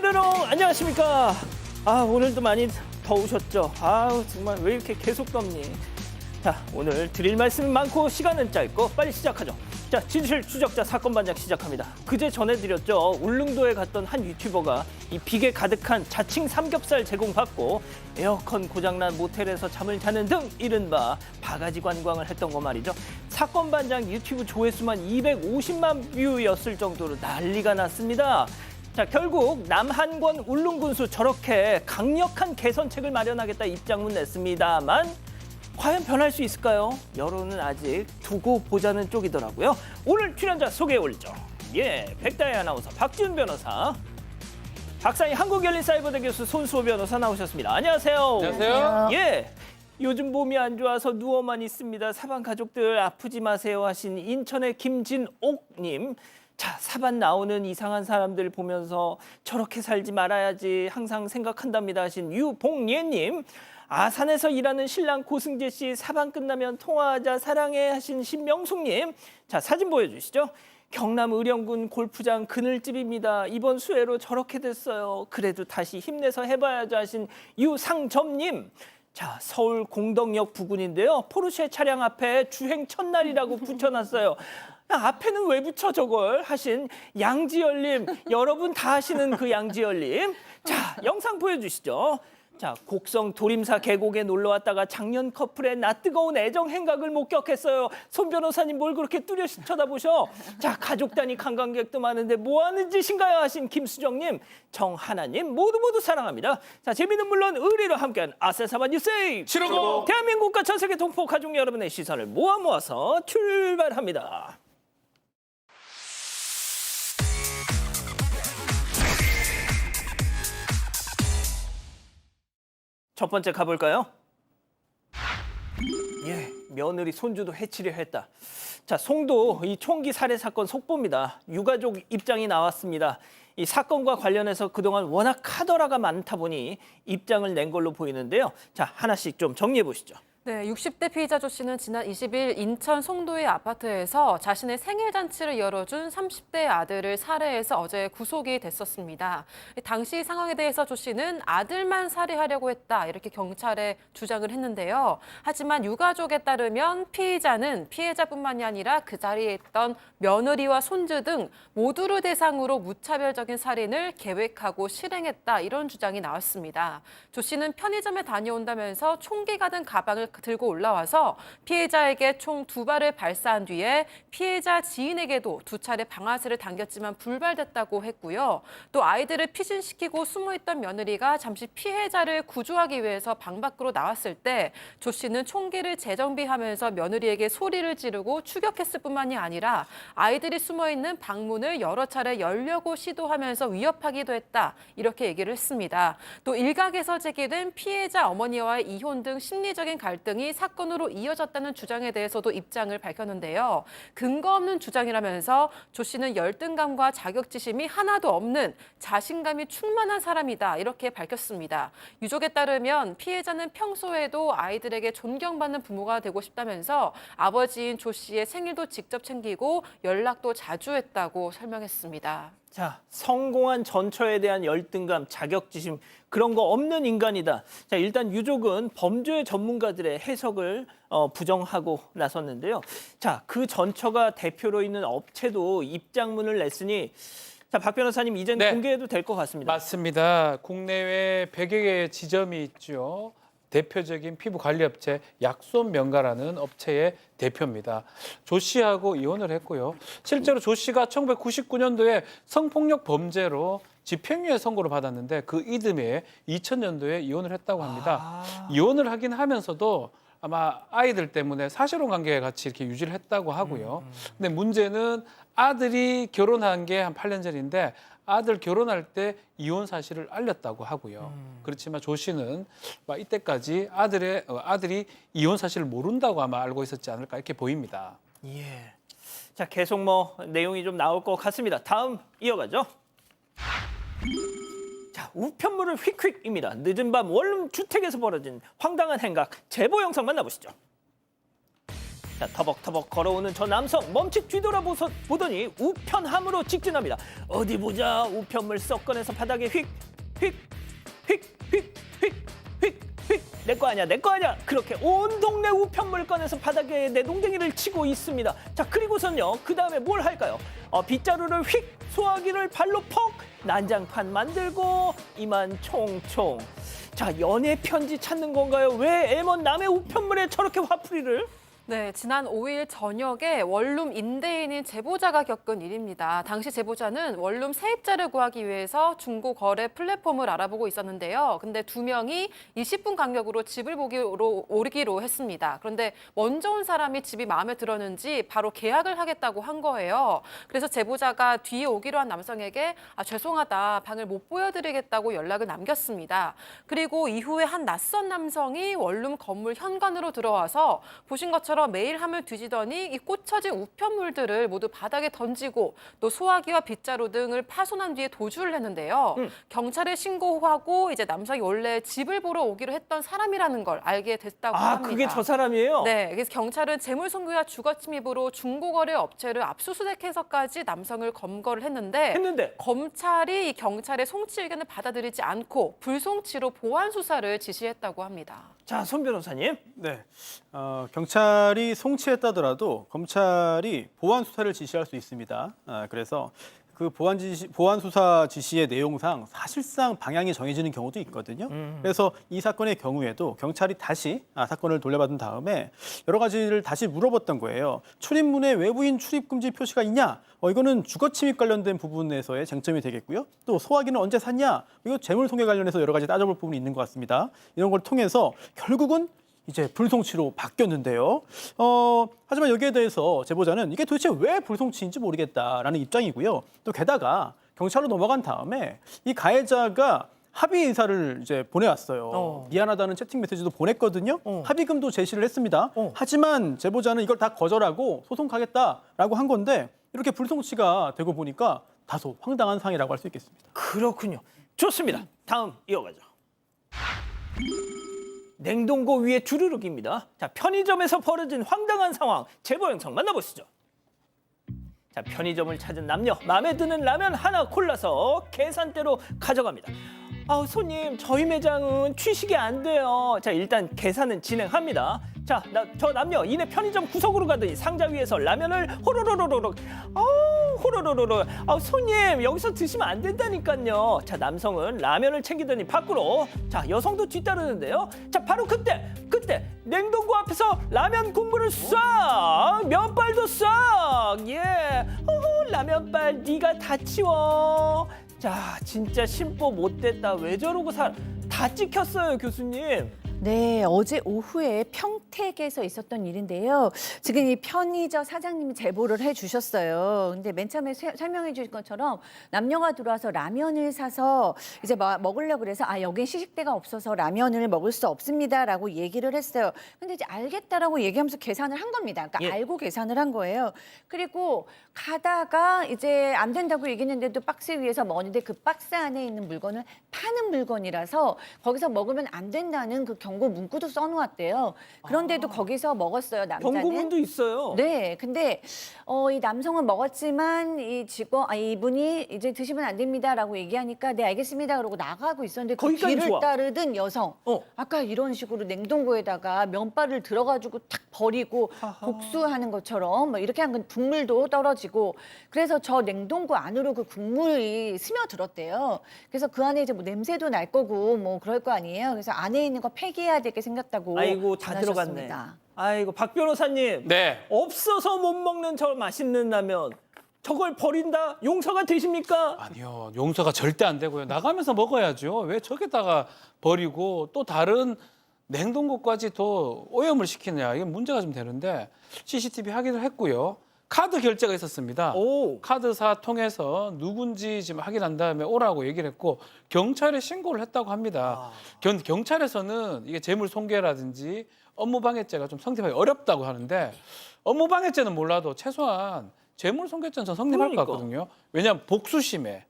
띠르롱 안녕하십니까. 오늘도 많이 더우셨죠. 정말 왜 이렇게 계속 덥니. 자, 오늘 드릴 말씀은 많고 시간은 짧고 빨리 시작하죠. 자, 진실 추적자 사건 반장 시작합니다. 그제 전해드렸죠. 울릉도에 갔던 한 유튜버가 이 비계 가득한 자칭 삼겹살 제공받고 에어컨 고장난 모텔에서 잠을 자는 등 이른바 바가지 관광을 했던 거 말이죠. 사건 반장 유튜브 조회수만 250만 뷰였을 정도로 난리가 났습니다. 자, 결국 남한권 울릉군수 저렇게 강력한 개선책을 마련하겠다 입장문 냈습니다만 과연 변할 수 있을까요? 여론은 아직 두고 보자는 쪽이더라고요. 오늘 출연자 소개해 올리죠. 백다혜 아나운서, 박지훈 변호사, 박상희 한국열린사이버대 교수 손수호 변호사 나오셨습니다. 안녕하세요. 안녕하세요. 요즘 몸이 안 좋아서 누워만 있습니다. 사반 가족들 아프지 마세요 하신 인천의 김진옥님. 자, 사반 나오는 이상한 사람들 보면서 저렇게 살지 말아야지 항상 생각한답니다 하신 유봉예님. 아산에서 일하는 신랑 고승재 씨 사반 끝나면 통화하자 사랑해 하신 신명숙님. 자, 사진 보여주시죠. 경남 의령군 골프장 그늘집입니다. 이번 수해로 저렇게 됐어요. 그래도 다시 힘내서 해봐야죠 하신 유상점님. 자, 서울 공덕역 부근인데요. 포르쉐 차량 앞에 주행 첫날이라고 붙여놨어요. 앞에는 왜 붙여 저걸 하신 양지열님. 여러분 다 아시는 그 양지열님. 자, 영상 보여주시죠. 자, 곡성 도림사 계곡에 놀러 왔다가 작년 커플의 낯뜨거운 애정 행각을 목격했어요. 손 변호사님 뭘 그렇게 뚜렷이 쳐다보셔? 자, 가족 단위 관광객도 많은데 뭐 하는 짓인가요? 하신 김수정님, 정하나님 모두 사랑합니다. 자, 재미는 물론 의리로 함께한 아세사반 뉴스 치르고 대한민국과 전 세계 동포 가족 여러분의 시선을 모아서 출발합니다. 첫 번째 가볼까요? 며느리 손주도 해치려 했다. 자, 송도 이 총기 살해 사건 속보입니다. 유가족 입장이 나왔습니다. 이 사건과 관련해서 그동안 워낙 카더라가 많다 보니 입장을 낸 걸로 보이는데요. 자, 하나씩 좀 정리해 보시죠. 네, 60대 피의자 조 씨는 지난 20일 인천 송도의 아파트에서 자신의 생일 잔치를 열어준 30대 아들을 살해해서 어제 구속이 됐었습니다. 당시 상황에 대해서 조 씨는 아들만 살해하려고 했다 이렇게 경찰에 주장을 했는데요. 하지만 유가족에 따르면 피의자는 피해자뿐만이 아니라 그 자리에 있던 며느리와 손주 등 모두를 대상으로 무차별적인 살인을 계획하고 실행했다 이런 주장이 나왔습니다. 조 씨는 편의점에 다녀온다면서 총기가 든 가방을 들고 올라와서 피해자에게 총 2발을 발사한 뒤에 피해자 지인에게도 2차례 방아쇠를 당겼지만 불발됐다고 했고요. 또 아이들을 피신시키고 숨어있던 며느리가 잠시 피해자를 구조하기 위해서 방 밖으로 나왔을 때 조 씨는 총기를 재정비하면서 며느리에게 소리를 지르고 추격했을 뿐만이 아니라 아이들이 숨어있는 방문을 여러 차례 열려고 시도하면서 위협하기도 했다 이렇게 얘기를 했습니다. 또 일각에서 제기된 피해자 어머니와의 이혼 등 심리적인 갈등이 사건으로 이어졌다는 주장에 대해서도 입장을 밝혔는데요. 근거 없는 주장이라면서 조 씨는 열등감과 자격지심이 하나도 없는 자신감이 충만한 사람이다 이렇게 밝혔습니다. 유족에 따르면 피해자는 평소에도 아이들에게 존경받는 부모가 되고 싶다면서 아버지인 조 씨의 생일도 직접 챙기고 연락도 자주 했다고 설명했습니다. 자, 성공한 전처에 대한 열등감, 자격지심 그런 거 없는 인간이다. 자, 일단 유족은 범죄 전문가들의 해석을 부정하고 나섰는데요. 자, 그 전처가 대표로 있는 업체도 입장문을 냈으니 자, 박 변호사님 이제는 공개해도 될 것 같습니다. 맞습니다. 국내외 100여 개의 지점이 있죠. 대표적인 피부 관리 업체 약손명가라는 업체의 대표입니다. 조 씨하고 이혼을 했고요. 실제로 조 씨가 1999년도에 성폭력 범죄로 집행유예 선고를 받았는데 그 이듬해 2000년도에 이혼을 했다고 합니다. 이혼을 하긴 하면서도 아마 아이들 때문에 사실혼 관계에 같이 이렇게 유지를 했다고 하고요. 근데 문제는 아들이 결혼한 게 한 8년 전인데 아들 결혼할 때 이혼 사실을 알렸다고 하고요. 그렇지만 조 씨는 이때까지 아들이 이혼 사실을 모른다고 아마 알고 있었지 않을까 이렇게 보입니다. 자, 계속 내용이 좀 나올 것 같습니다. 다음 이어가죠. 자, 우편물을 휙휙입니다. 늦은 밤 원룸 주택에서 벌어진 황당한 행각 제보 영상 만나보시죠. 자, 터벅터벅 걸어오는 저 남성 멈칫 뒤돌아보더니 우편함으로 직진합니다. 어디 보자. 우편물 썩 꺼내서 바닥에 휙. 내 거 아니야, 내 거 아니야. 그렇게 온 동네 우편물 꺼내서 바닥에 내동댕이를 치고 있습니다. 자, 그리고선요. 그 다음에 뭘 할까요? 빗자루를 휙, 소화기를 발로 퍽, 난장판 만들고 이만 총총. 자, 연애 편지 찾는 건가요? 왜 애먼 남의 우편물에 저렇게 화풀이를? 네, 지난 5일 저녁에 원룸 임대인인 제보자가 겪은 일입니다. 당시 제보자는 원룸 세입자를 구하기 위해서 중고 거래 플랫폼을 알아보고 있었는데요. 근데 두 명이 20분 간격으로 집을 오기로 했습니다. 그런데 먼저 온 사람이 집이 마음에 들었는지 바로 계약을 하겠다고 한 거예요. 그래서 제보자가 뒤에 오기로 한 남성에게 죄송하다, 방을 못 보여드리겠다고 연락을 남겼습니다. 그리고 이후에 한 낯선 남성이 원룸 건물 현관으로 들어와서 보신 것처럼 메일함을 뒤지더니 이 꽂혀진 우편물들을 모두 바닥에 던지고 또 소화기와 빗자루 등을 파손한 뒤에 도주를 했는데요. 경찰에 신고하고 이제 남성이 원래 집을 보러 오기로 했던 사람이라는 걸 알게 됐다고 합니다. 그게 저 사람이에요? 네, 그래서 경찰은 재물손괴와 주거침입으로 중고거래 업체를 압수수색해서까지 남성을 검거를 했는데 검찰이 이 경찰의 송치 의견을 받아들이지 않고 불송치로 보완 수사를 지시했다고 합니다. 자, 손 변호사님. 네, 경찰이 송치했다더라도 검찰이 보완 수사를 지시할 수 있습니다. 그래서 그 보완 수사 지시의 내용상 사실상 방향이 정해지는 경우도 있거든요. 그래서 이 사건의 경우에도 경찰이 다시 사건을 돌려받은 다음에 여러 가지를 다시 물어봤던 거예요. 출입문에 외부인 출입 금지 표시가 있냐? 이거는 주거 침입 관련된 부분에서의 쟁점이 되겠고요. 또 소화기는 언제 샀냐? 이거 재물손괴 관련해서 여러 가지 따져볼 부분이 있는 것 같습니다. 이런 걸 통해서 결국은 이제 불송치로 바뀌었는데요. 하지만 여기에 대해서 제보자는 이게 도대체 왜 불송치인지 모르겠다라는 입장이고요. 또 게다가 경찰로 넘어간 다음에 이 가해자가 합의 인사를 이제 보내왔어요. 미안하다는 채팅 메시지도 보냈거든요. 합의금도 제시를 했습니다. 하지만 제보자는 이걸 다 거절하고 소송 가겠다라고 한 건데 이렇게 불송치가 되고 보니까 다소 황당한 상황이라고 할 수 있겠습니다. 그렇군요. 좋습니다. 다음 이어가죠. 냉동고 위에 주르륵입니다. 자, 편의점에서 벌어진 황당한 상황 제보 영상 만나보시죠. 자, 편의점을 찾은 남녀, 마음에 드는 라면 하나 골라서 계산대로 가져갑니다. 손님, 저희 매장은 취식이 안 돼요. 자, 일단 계산은 진행합니다. 자, 저 남녀 이내 편의점 구석으로 가더니 상자 위에서 라면을 호로로로록, 호로로로로. 손님, 여기서 드시면 안 된다니까요. 자, 남성은 라면을 챙기더니 밖으로. 자, 여성도 뒤따르는데요. 자, 바로 그때 냉동고 앞에서 라면 국물을 싹, 면발도 싹. 예, 라면발 네가 다 치워. 자, 진짜 심보 못됐다. 왜 저러고 다 찍혔어요, 교수님. 네, 어제 오후에 평택에서 있었던 일인데요. 지금 이 편의점 사장님이 제보를 해주셨어요. 근데 맨 처음에 설명해 주신 것처럼 남녀가 들어와서 라면을 사서 이제 먹으려고 그래서 여긴 시식대가 없어서 라면을 먹을 수 없습니다라고 얘기를 했어요. 근데 이제 알겠다라고 얘기하면서 계산을 한 겁니다. 그러니까 알고 계산을 한 거예요. 그리고 가다가 이제 안 된다고 얘기했는데도 박스 위에서 먹는데 그 박스 안에 있는 물건은 파는 물건이라서 거기서 먹으면 안 된다는 그 경고 문구도 써놓았대요. 그런데도 거기서 먹었어요, 남자는. 경고문도 있어요. 네, 근데 이 남성은 먹었지만 이분이 이제 드시면 안 됩니다라고 얘기하니까 네 알겠습니다 그러고 나가고 있었는데 그 뒤를 따르던 여성 아까 이런 식으로 냉동고에다가 면발을 들어가지고 탁 버리고 복수하는 것처럼 이렇게 한 건 국물도 떨어지고 그래서 저 냉동고 안으로 그 국물이 스며들었대요. 그래서 그 안에 이제 냄새도 날 거고 그럴 거 아니에요. 그래서 안에 있는 거 폐기해야 되게 생겼다고 아이고, 다 들어갔네. 아이고, 박 변호사님. 네. 없어서 못 먹는 저 맛있는 라면. 저걸 버린다? 용서가 되십니까? 아니요, 용서가 절대 안 되고요. 나가면서 먹어야죠. 왜 저기다가 버리고 또 다른 냉동고까지 더 오염을 시키느냐. 이게 문제가 좀 되는데 CCTV 확인을 했고요. 카드 결제가 있었습니다. 카드사 통해서 누군지 지금 확인한 다음에 오라고 얘기를 했고 경찰에 신고를 했다고 합니다. 경찰에서는 이게 재물손괴라든지 업무방해죄가 좀 성립하기 어렵다고 하는데 업무방해죄는 몰라도 최소한 재물손괴죄는 전 성립할 것 같거든요. 왜냐하면 복수심에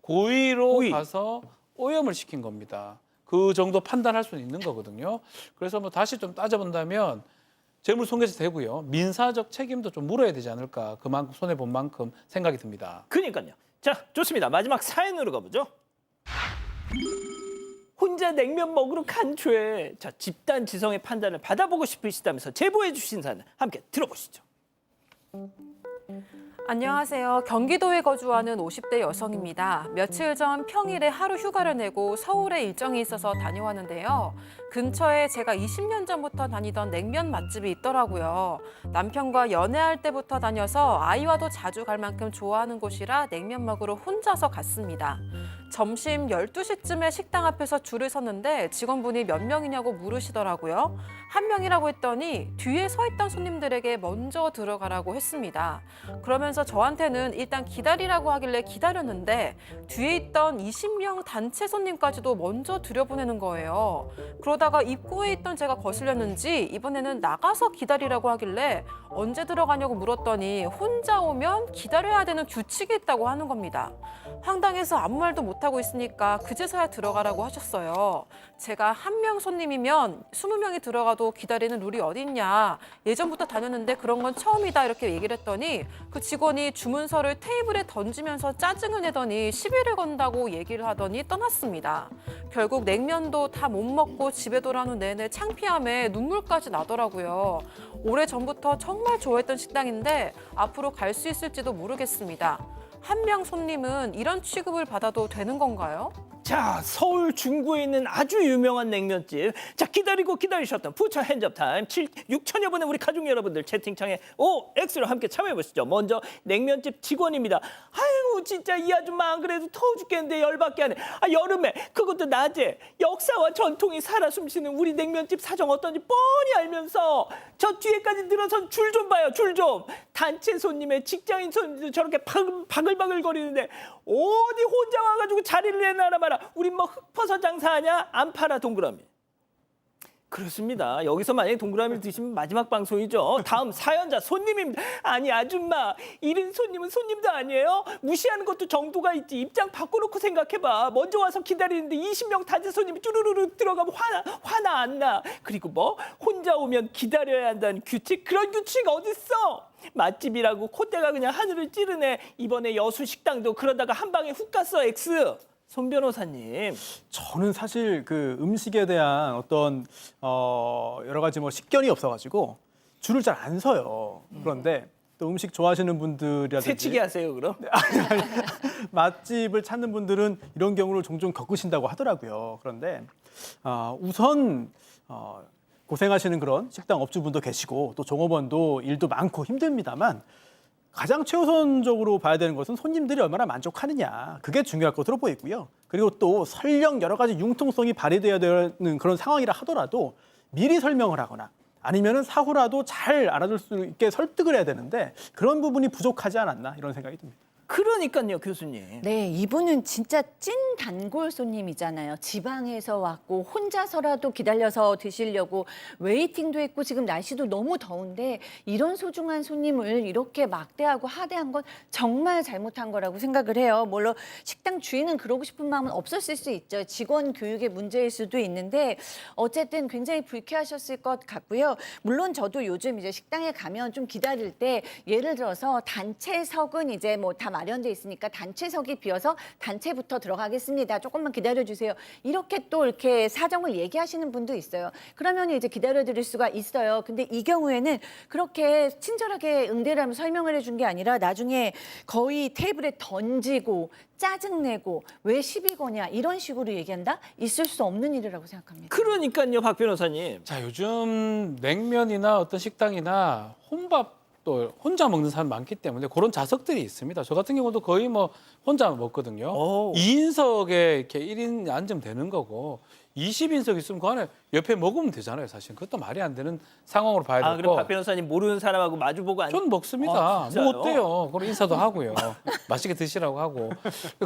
고의로 가서 오염을 시킨 겁니다. 그 정도 판단할 수는 있는 거거든요. 그래서 다시 좀 따져본다면 재물 손괴도 되고요. 민사적 책임도 좀 물어야 되지 않을까. 그만큼 손해 본 만큼 생각이 듭니다. 그러니까요. 자, 좋습니다. 마지막 사연으로 가보죠. 혼자 냉면 먹으러 간 죄. 자, 집단 지성의 판단을 받아보고 싶으시다면서 제보해 주신 사연 함께 들어보시죠. 안녕하세요. 경기도에 거주하는 50대 여성입니다. 며칠 전 평일에 하루 휴가를 내고 서울에 일정이 있어서 다녀왔는데요. 근처에 제가 20년 전부터 다니던 냉면 맛집이 있더라고요. 남편과 연애할 때부터 다녀서 아이와도 자주 갈 만큼 좋아하는 곳이라 냉면 먹으러 혼자서 갔습니다. 점심 12시쯤에 식당 앞에서 줄을 섰는데 직원분이 몇 명이냐고 물으시더라고요. 한 명이라고 했더니 뒤에 서 있던 손님들에게 먼저 들어가라고 했습니다. 그러면서 저한테는 일단 기다리라고 하길래 기다렸는데 뒤에 있던 20명 단체 손님까지도 먼저 들여보내는 거예요. 그러다가 입구에 있던 제가 거슬렸는지 이번에는 나가서 기다리라고 하길래 언제 들어가냐고 물었더니 혼자 오면 기다려야 되는 규칙이 있다고 하는 겁니다. 황당해서 아무 말도 못하고 있으니까 그제서야 들어가라고 하셨어요. 제가 한 명 손님이면 20명이 들어가도 기다리는 룰이 어딨냐. 예전부터 다녔는데 그런 건 처음이다 이렇게 얘기를 했더니 그 직원이 주문서를 테이블에 던지면서 짜증을 내더니 시비를 건다고 얘기를 하더니 떠났습니다. 결국 냉면도 다 못 먹고 집에 돌아오는 내내 창피함에 눈물까지 나더라고요. 오래전부터 정말 좋아했던 식당인데 앞으로 갈 수 있을지도 모르겠습니다. 한 명 손님은 이런 취급을 받아도 되는 건가요? 자, 서울 중구에 있는 아주 유명한 냉면집. 자, 기다리고 기다리셨던 부처 핸즈업 타임 6천여 분의 우리 가족 여러분들 채팅창에 X로 함께 참여해 보시죠. 먼저 냉면집 직원입니다. 아이고 진짜 이 아줌마 안 그래도 더워 죽겠는데 열받게 하네. 아, 여름에 그것도 낮에 역사와 전통이 살아 숨쉬는 우리 냉면집 사정 어떤지 뻔히 알면서 저 뒤에까지 늘어선 줄 좀 봐요. 줄 좀. 단체 손님의 직장인 손님도 저렇게 바글바글 거리는데 어디 혼자 와가지고 자리를 내놔라 마라. 우린 뭐 흙퍼서 장사하냐? 안 팔아 동그라미. 그렇습니다. 여기서 만약에 동그라미를 드시면 마지막 방송이죠. 다음 사연자 손님입니다. 아니 아줌마, 1인 손님은 손님도 아니에요? 무시하는 것도 정도가 있지. 입장 바꿔놓고 생각해봐. 먼저 와서 기다리는데 20명 단체 손님이 쭈루루루 들어가면 화나 안 나. 그리고 뭐 혼자 오면 기다려야 한다는 규칙? 그런 규칙 어딨어? 맛집이라고 콧대가 그냥 하늘을 찌르네. 이번에 여수 식당도 그러다가 한 방에 훅 갔어. X. 손 변호사님. 저는 사실 그 음식에 대한 어떤 여러 가지 뭐 식견이 없어가지고 줄을 잘 안 서요. 그런데 또 음식 좋아하시는 분들이라든지 새치기 하세요 그럼? 맛집을 찾는 분들은 이런 경우를 종종 겪으신다고 하더라고요. 그런데 우선 고생하시는 그런 식당 업주분도 계시고 또 종업원도 일도 많고 힘듭니다만 가장 최우선적으로 봐야 되는 것은 손님들이 얼마나 만족하느냐. 그게 중요할 것으로 보이고요. 그리고 또 설령 여러 가지 융통성이 발휘돼야 되는 그런 상황이라 하더라도 미리 설명을 하거나 아니면은 사후라도 잘 알아둘 수 있게 설득을 해야 되는데 그런 부분이 부족하지 않았나 이런 생각이 듭니다. 그러니까요, 교수님. 네, 이분은 진짜 찐 단골 손님이잖아요. 지방에서 왔고 혼자서라도 기다려서 드시려고 웨이팅도 했고 지금 날씨도 너무 더운데 이런 소중한 손님을 이렇게 막대하고 하대한 건 정말 잘못한 거라고 생각을 해요. 물론 식당 주인은 그러고 싶은 마음은 없었을 수 있죠. 직원 교육의 문제일 수도 있는데 어쨌든 굉장히 불쾌하셨을 것 같고요. 물론 저도 요즘 이제 식당에 가면 좀 기다릴 때 예를 들어서 단체석은 이제 뭐 다 마련돼 있으니까 단체석이 비어서 단체부터 들어가겠습니다. 조금만 기다려주세요. 이렇게 또 이렇게 사정을 얘기하시는 분도 있어요. 그러면 이제 기다려드릴 수가 있어요. 근데 이 경우에는 그렇게 친절하게 응대를 하면 설명을 해준 게 아니라 나중에 거의 테이블에 던지고 짜증내고 왜 시비 거냐 이런 식으로 얘기한다? 있을 수 없는 일이라고 생각합니다. 그러니까요, 박 변호사님. 자, 요즘 냉면이나 어떤 식당이나 혼밥 또 혼자 먹는 사람 많기 때문에 그런 좌석들이 있습니다. 저 같은 경우도 거의 뭐 혼자 먹거든요. 오. 2인석에 이렇게 1인 앉으면 되는 거고 20인석 있으면 그 안에 옆에 먹으면 되잖아요. 사실 그것도 말이 안 되는 상황으로 봐야 아, 그럼 되고. 박 변호사님 모르는 사람하고 마주보고 전 먹습니다. 아, 진짜요? 뭐 어때요? 그럼 인사도 하고요. 맛있게 드시라고 하고.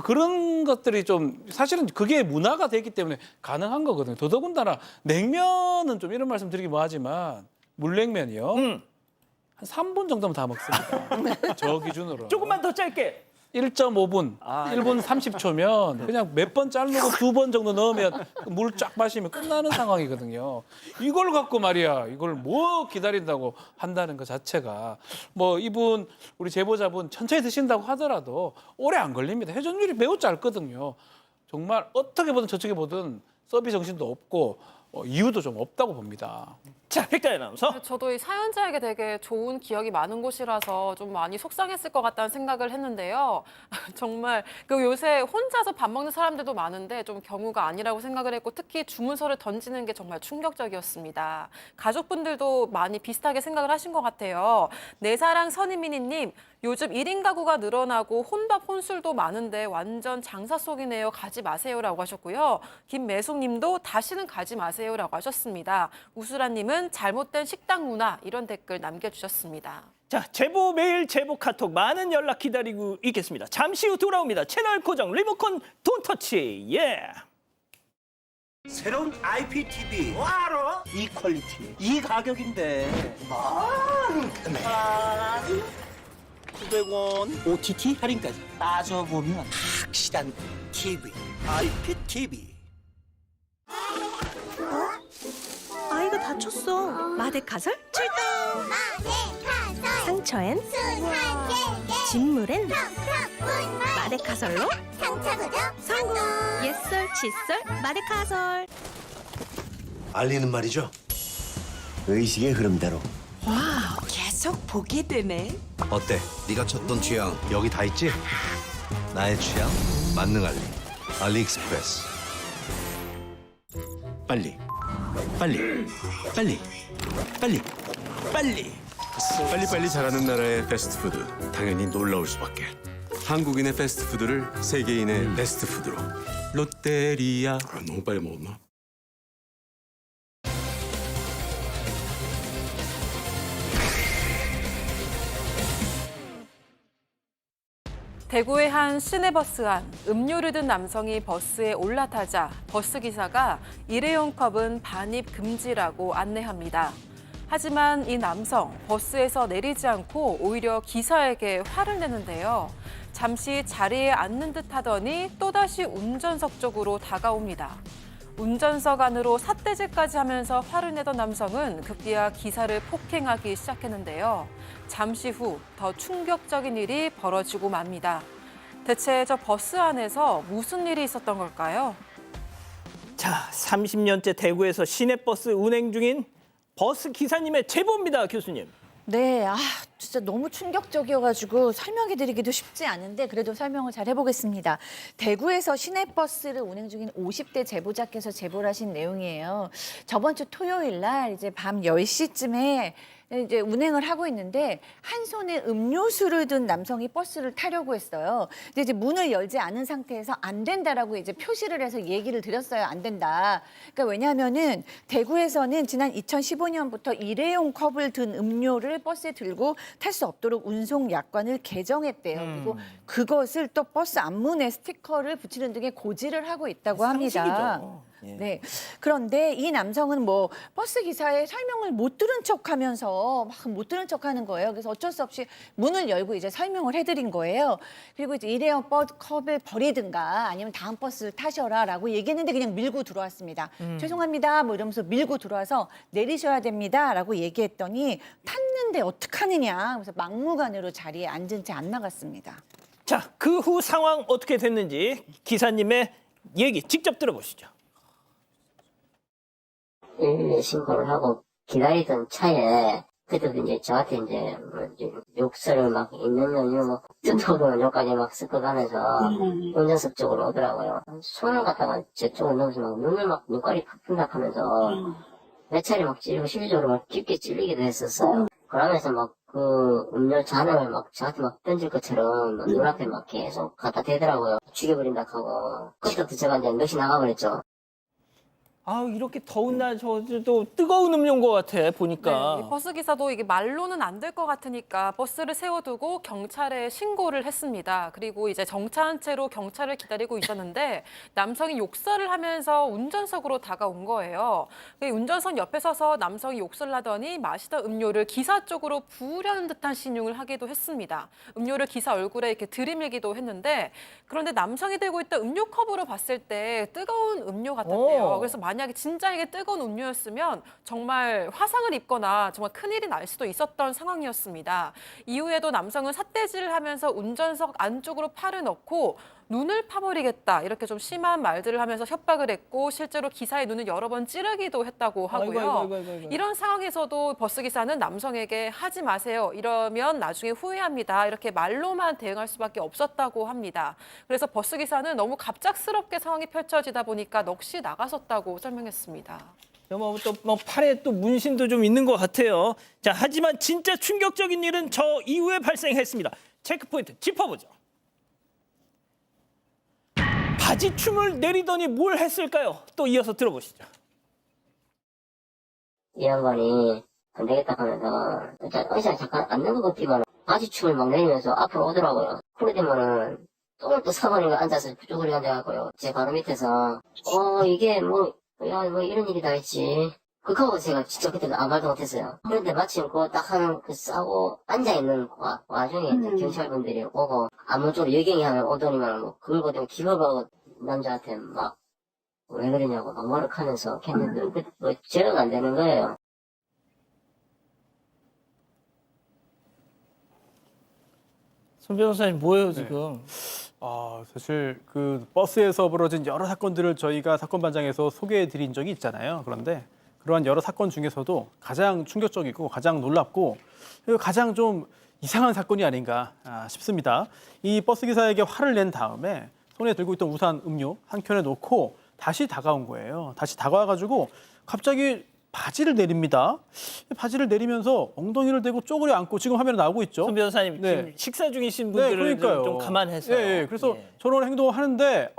그런 것들이 좀 사실은 그게 문화가 됐기 때문에 가능한 거거든요. 더더군다나 냉면은 좀 이런 말씀 드리기 뭐하지만 물냉면이요. 한 3분 정도면 다 먹습니다. 저 기준으로. 조금만 더 짧게. 1.5분, 아, 1분 30초면 그냥 몇 번 자르고 2번 정도 넣으면 물 쫙 마시면 끝나는 상황이거든요. 이걸 갖고 말이야, 이걸 뭐 기다린다고 한다는 것 자체가 뭐 이분 우리 제보자분 천천히 드신다고 하더라도 오래 안 걸립니다. 회전율이 매우 짧거든요. 정말 어떻게 보든 저쪽에 보든 서비스 정신도 없고 이유도 좀 없다고 봅니다. 자, 백다연 아나운서. 저도 이 사연자에게 되게 좋은 기억이 많은 곳이라서 좀 많이 속상했을 것 같다는 생각을 했는데요. 정말 그 요새 혼자서 밥 먹는 사람들도 많은데 좀 경우가 아니라고 생각을 했고 특히 주문서를 던지는 게 정말 충격적이었습니다. 가족분들도 많이 비슷하게 생각을 하신 것 같아요. 내 사랑 선희민이님, 요즘 1인 가구가 늘어나고 혼밥 혼술도 많은데 완전 장사 속이네요. 가지 마세요라고 하셨고요. 김매숙님도 다시는 가지 마세요라고 하셨습니다. 우수라님은 잘못된 식당 문화 이런 댓글 남겨주셨습니다. 자, 제보 메일, 제보 카톡 많은 연락 기다리고 있겠습니다. 잠시 후 돌아옵니다. 채널 고정 리모컨 돈터치. 예. 새로운 IPTV 알아? 이 퀄리티 이 가격인데 900원 OTT 할인까지 따져보면 확실한 TV IPTV. 아이가 다쳤어. 마데카설 출동. 상처엔 진물엔 마데카설로 성공. 옛설 칫솔 마데카설. 알리는 말이죠. 의식의 흐름대로. 와우, 계속 보게 되네. 어때? 네가 찾던 취향 여기 다 있지? 나의 취향 만능 알리. 알리익스프레스. 빨리, 빨리, 빨리, 빨리, 빨리. 빨리빨리 자라는 나라의 패스트푸드. 당연히 놀라울 수밖에. 한국인의 패스트푸드를 세계인의 베스트푸드로. 롯데리아. 너무 빨리 먹었나? 대구의 한 시내버스 안 음료를 든 남성이 버스에 올라타자 버스 기사가 일회용 컵은 반입 금지라고 안내합니다. 하지만 이 남성 버스에서 내리지 않고 오히려 기사에게 화를 내는데요. 잠시 자리에 앉는 듯 하더니 또다시 운전석 쪽으로 다가옵니다. 운전석 안으로 삿대질까지 하면서 화를 내던 남성은 급기야 기사를 폭행하기 시작했는데요. 잠시 후 더 충격적인 일이 벌어지고 맙니다. 대체 저 버스 안에서 무슨 일이 있었던 걸까요? 자, 30년째 대구에서 시내버스 운행 중인 버스 기사님의 제보입니다, 교수님. 네, 진짜 너무 충격적이어가지고 설명해드리기도 쉽지 않은데 그래도 설명을 잘 해보겠습니다. 대구에서 시내버스를 운행 중인 50대 제보자께서 제보를 하신 내용이에요. 저번 주 토요일 날 이제 밤 10시쯤에 이제 운행을 하고 있는데 한 손에 음료수를 든 남성이 버스를 타려고 했어요. 근데 이제 문을 열지 않은 상태에서 안 된다라고 이제 표시를 해서 얘기를 드렸어요. 안 된다. 그러니까 왜냐하면은 대구에서는 지난 2015년부터 일회용 컵을 든 음료를 버스에 들고 탈 수 없도록 운송 약관을 개정했대요. 그리고 그것을 또 버스 앞문에 스티커를 붙이는 등의 고지를 하고 있다고 합니다. 상식이죠. 예. 네. 그런데 이 남성은 뭐 버스 기사의 설명을 못 들은 척하면서 막 못 들은 척하는 거예요. 그래서 어쩔 수 없이 문을 열고 이제 설명을 해드린 거예요. 그리고 이제 일회용 컵을 버리든가 아니면 다음 버스를 타셔라라고 얘기했는데 그냥 밀고 들어왔습니다. 죄송합니다. 뭐 이러면서 밀고 들어와서 내리셔야 됩니다라고 얘기했더니 탔는데 어떡하느냐. 그래서 막무가내로 자리에 앉은 채 안 나갔습니다. 자, 그 후 상황 어떻게 됐는지 기사님의 얘기 직접 들어보시죠. 신고를 하고 기다리던 차에 그때도 이제 저한테 이제 뭐 욕설을 막 있는 놈이 막 뜯어보는 욕까지 막 섞어가면서 운전석 쪽으로 오더라고요. 손을 갖다가 제 쪽으로 넣어서 막 눈을 막 눈깔이 푹푹 하면서 내 차례 막 찌르고 실질적으로 막 깊게 찔리기도 했었어요. 그러면서 막 그 음료 잔을 막 저한테 막 던질 것처럼 눈앞에 막 계속 갖다 대더라고요. 죽여버린다 하고 그때부터 제가 이제 넋이 나가버렸죠. 아 이렇게 더운 날 저도 뜨거운 음료인 것 같아 보니까. 네, 이 버스 기사도 이게 말로는 안 될 것 같으니까 버스를 세워두고 경찰에 신고를 했습니다. 그리고 이제 정차한 채로 경찰을 기다리고 있었는데 남성이 욕설을 하면서 운전석으로 다가온 거예요. 운전석 옆에 서서 남성이 욕설을 하더니 마시던 음료를 기사 쪽으로 부으려는 듯한 신용을 하기도 했습니다. 음료를 기사 얼굴에 이렇게 들이밀기도 했는데 그런데 남성이 들고 있던 음료컵으로 봤을 때 뜨거운 음료 같았대요. 그래서 만약에 진짜 이게 뜨거운 음료였으면 정말 화상을 입거나 정말 큰일이 날 수도 있었던 상황이었습니다. 이후에도 남성은 삿대질을 하면서 운전석 안쪽으로 팔을 넣고 눈을 파버리겠다 이렇게 좀 심한 말들을 하면서 협박을 했고 실제로 기사의 눈을 여러 번 찌르기도 했다고 하고요. 아이고. 이런 상황에서도 버스기사는 남성에게 하지 마세요. 이러면 나중에 후회합니다. 이렇게 말로만 대응할 수밖에 없었다고 합니다. 그래서 버스기사는 너무 갑작스럽게 상황이 펼쳐지다 보니까 넋이 나갔었다고 설명했습니다. 뭐 팔에 또 문신도 좀 있는 것 같아요. 자, 하지만 진짜 충격적인 일은 저 이후에 발생했습니다. 체크포인트 짚어보죠. 바지춤을 내리더니 뭘 했을까요? 또 이어서 들어보시죠. 이 양반이 안 되겠다 하면서 의자 잠깐 앉는 것 같지만 바지춤을 막 내리면서 앞으로 오더라고요. 그러되면은 똥을 또 사모님이 앉아서 쭈그리 앉아갖고요. 제 바로 밑에서 이게 뭐 이런 일이 다 했지. 그거하고 제가 진짜 그때 아무 말도 못했어요. 그런데 마침 딱 하는 싸고 앉아있는 와중에 이제 경찰분들이 오고 아무 쪽으로 예경이하면 오더니만 뭐 그걸 보더니 기겁하고 남자한테 막 왜 그러냐고 막 머쓱하면서 했는데 뭐 제어가 안 되는 거예요. 손 변호사님 뭐예요 지금? 사실 그 버스에서 벌어진 여러 사건들을 저희가 사건반장에서 소개해드린 적이 있잖아요. 그런데 그러한 여러 사건 중에서도 가장 충격적이고 가장 놀랍고 그리고 가장 좀 이상한 사건이 아닌가 싶습니다. 이 버스 기사에게 화를 낸 다음에 손에 들고 있던 우산 음료 한 켠에 놓고 다시 다가온 거예요. 다시 다가와가지고 갑자기 바지를 내립니다. 바지를 내리면서 엉덩이를 대고 쪼그려 앉고 지금 화면에 나오고 있죠. 손 변호사님 네. 지금 식사 중이신 네, 분들을 그러니까요. 좀 감안해서. 예. 그래서 저런 행동을 하는데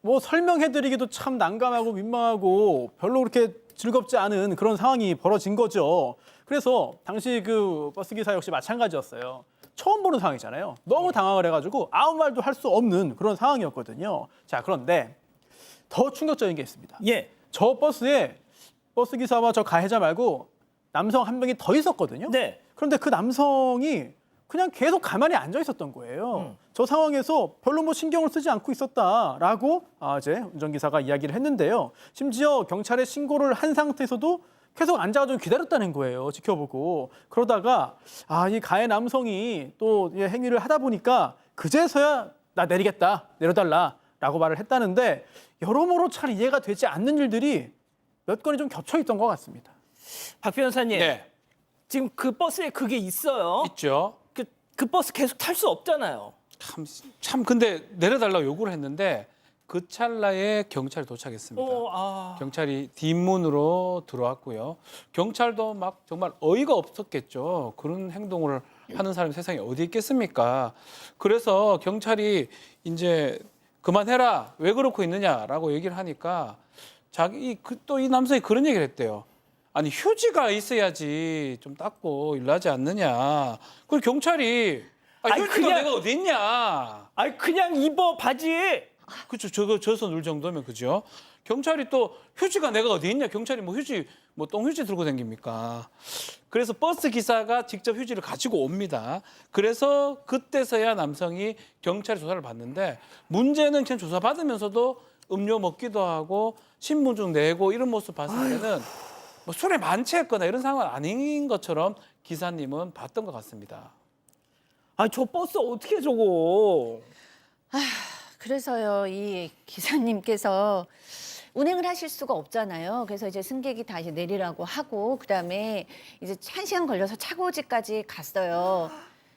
뭐 설명해드리기도 참 난감하고 민망하고 별로 그렇게 즐겁지 않은 그런 상황이 벌어진 거죠. 그래서 당시 그 버스 기사 역시 마찬가지였어요. 처음 보는 상황이잖아요. 너무 당황을 해가지고 아무 말도 할 수 없는 그런 상황이었거든요. 자, 그런데 더 충격적인 게 있습니다. 예. 저 버스에 버스 기사와 저 가해자 말고 남성 한 명이 더 있었거든요. 네. 그런데 그 남성이 그냥 계속 가만히 앉아 있었던 거예요. 저 상황에서 별로 뭐 신경을 쓰지 않고 있었다라고 이제 운전기사가 이야기를 했는데요. 심지어 경찰에 신고를 한 상태에서도 계속 앉아가지고 기다렸다는 거예요. 지켜보고. 그러다가 이 가해 남성이 또 이 행위를 하다 보니까 그제서야 나 내리겠다, 내려달라라고 말을 했다는데 여러모로 잘 이해가 되지 않는 일들이 몇 건이 좀 겹쳐 있던 것 같습니다. 박 변호사님. 네, 지금 그 버스에 그게 있어요. 있죠. 그 버스 계속 탈 수 없잖아요. 참 근데 내려달라고 요구를 했는데 그 찰나에 경찰이 도착했습니다. 경찰이 뒷문으로 들어왔고요. 경찰도 막 정말 어이가 없었겠죠. 그런 행동을 하는 사람이 세상에 어디 있겠습니까? 그래서 경찰이 이제 그만해라. 왜 그렇고 있느냐라고 얘기를 하니까 또 이 남성이 그런 얘기를 했대요. 아니 휴지가 있어야지 좀 닦고 일하지 않느냐. 그리고 경찰이 휴지가 내가 어디 있냐. 그냥 입어 바지. 그렇죠. 저서 놀 정도면 그죠. 경찰이 또 휴지가 내가 어디 있냐. 경찰이 뭐 휴지 똥휴지 들고 다닙니까. 그래서 버스 기사가 직접 휴지를 가지고 옵니다. 그래서 그때서야 남성이 경찰 조사를 받는데 문제는 그냥 조사 받으면서도 음료 먹기도 하고 신분증 내고 이런 모습 봤을 때는 뭐 술에 만취했거나 이런 상황은 아닌 것처럼 기사님은 봤던 것 같습니다. 저 버스 어떻게 저거. 그래서요, 이 기사님께서 운행을 하실 수가 없잖아요. 그래서 이제 승객이 다시 내리라고 하고 그다음에 이제 1시간 걸려서 차고지까지 갔어요.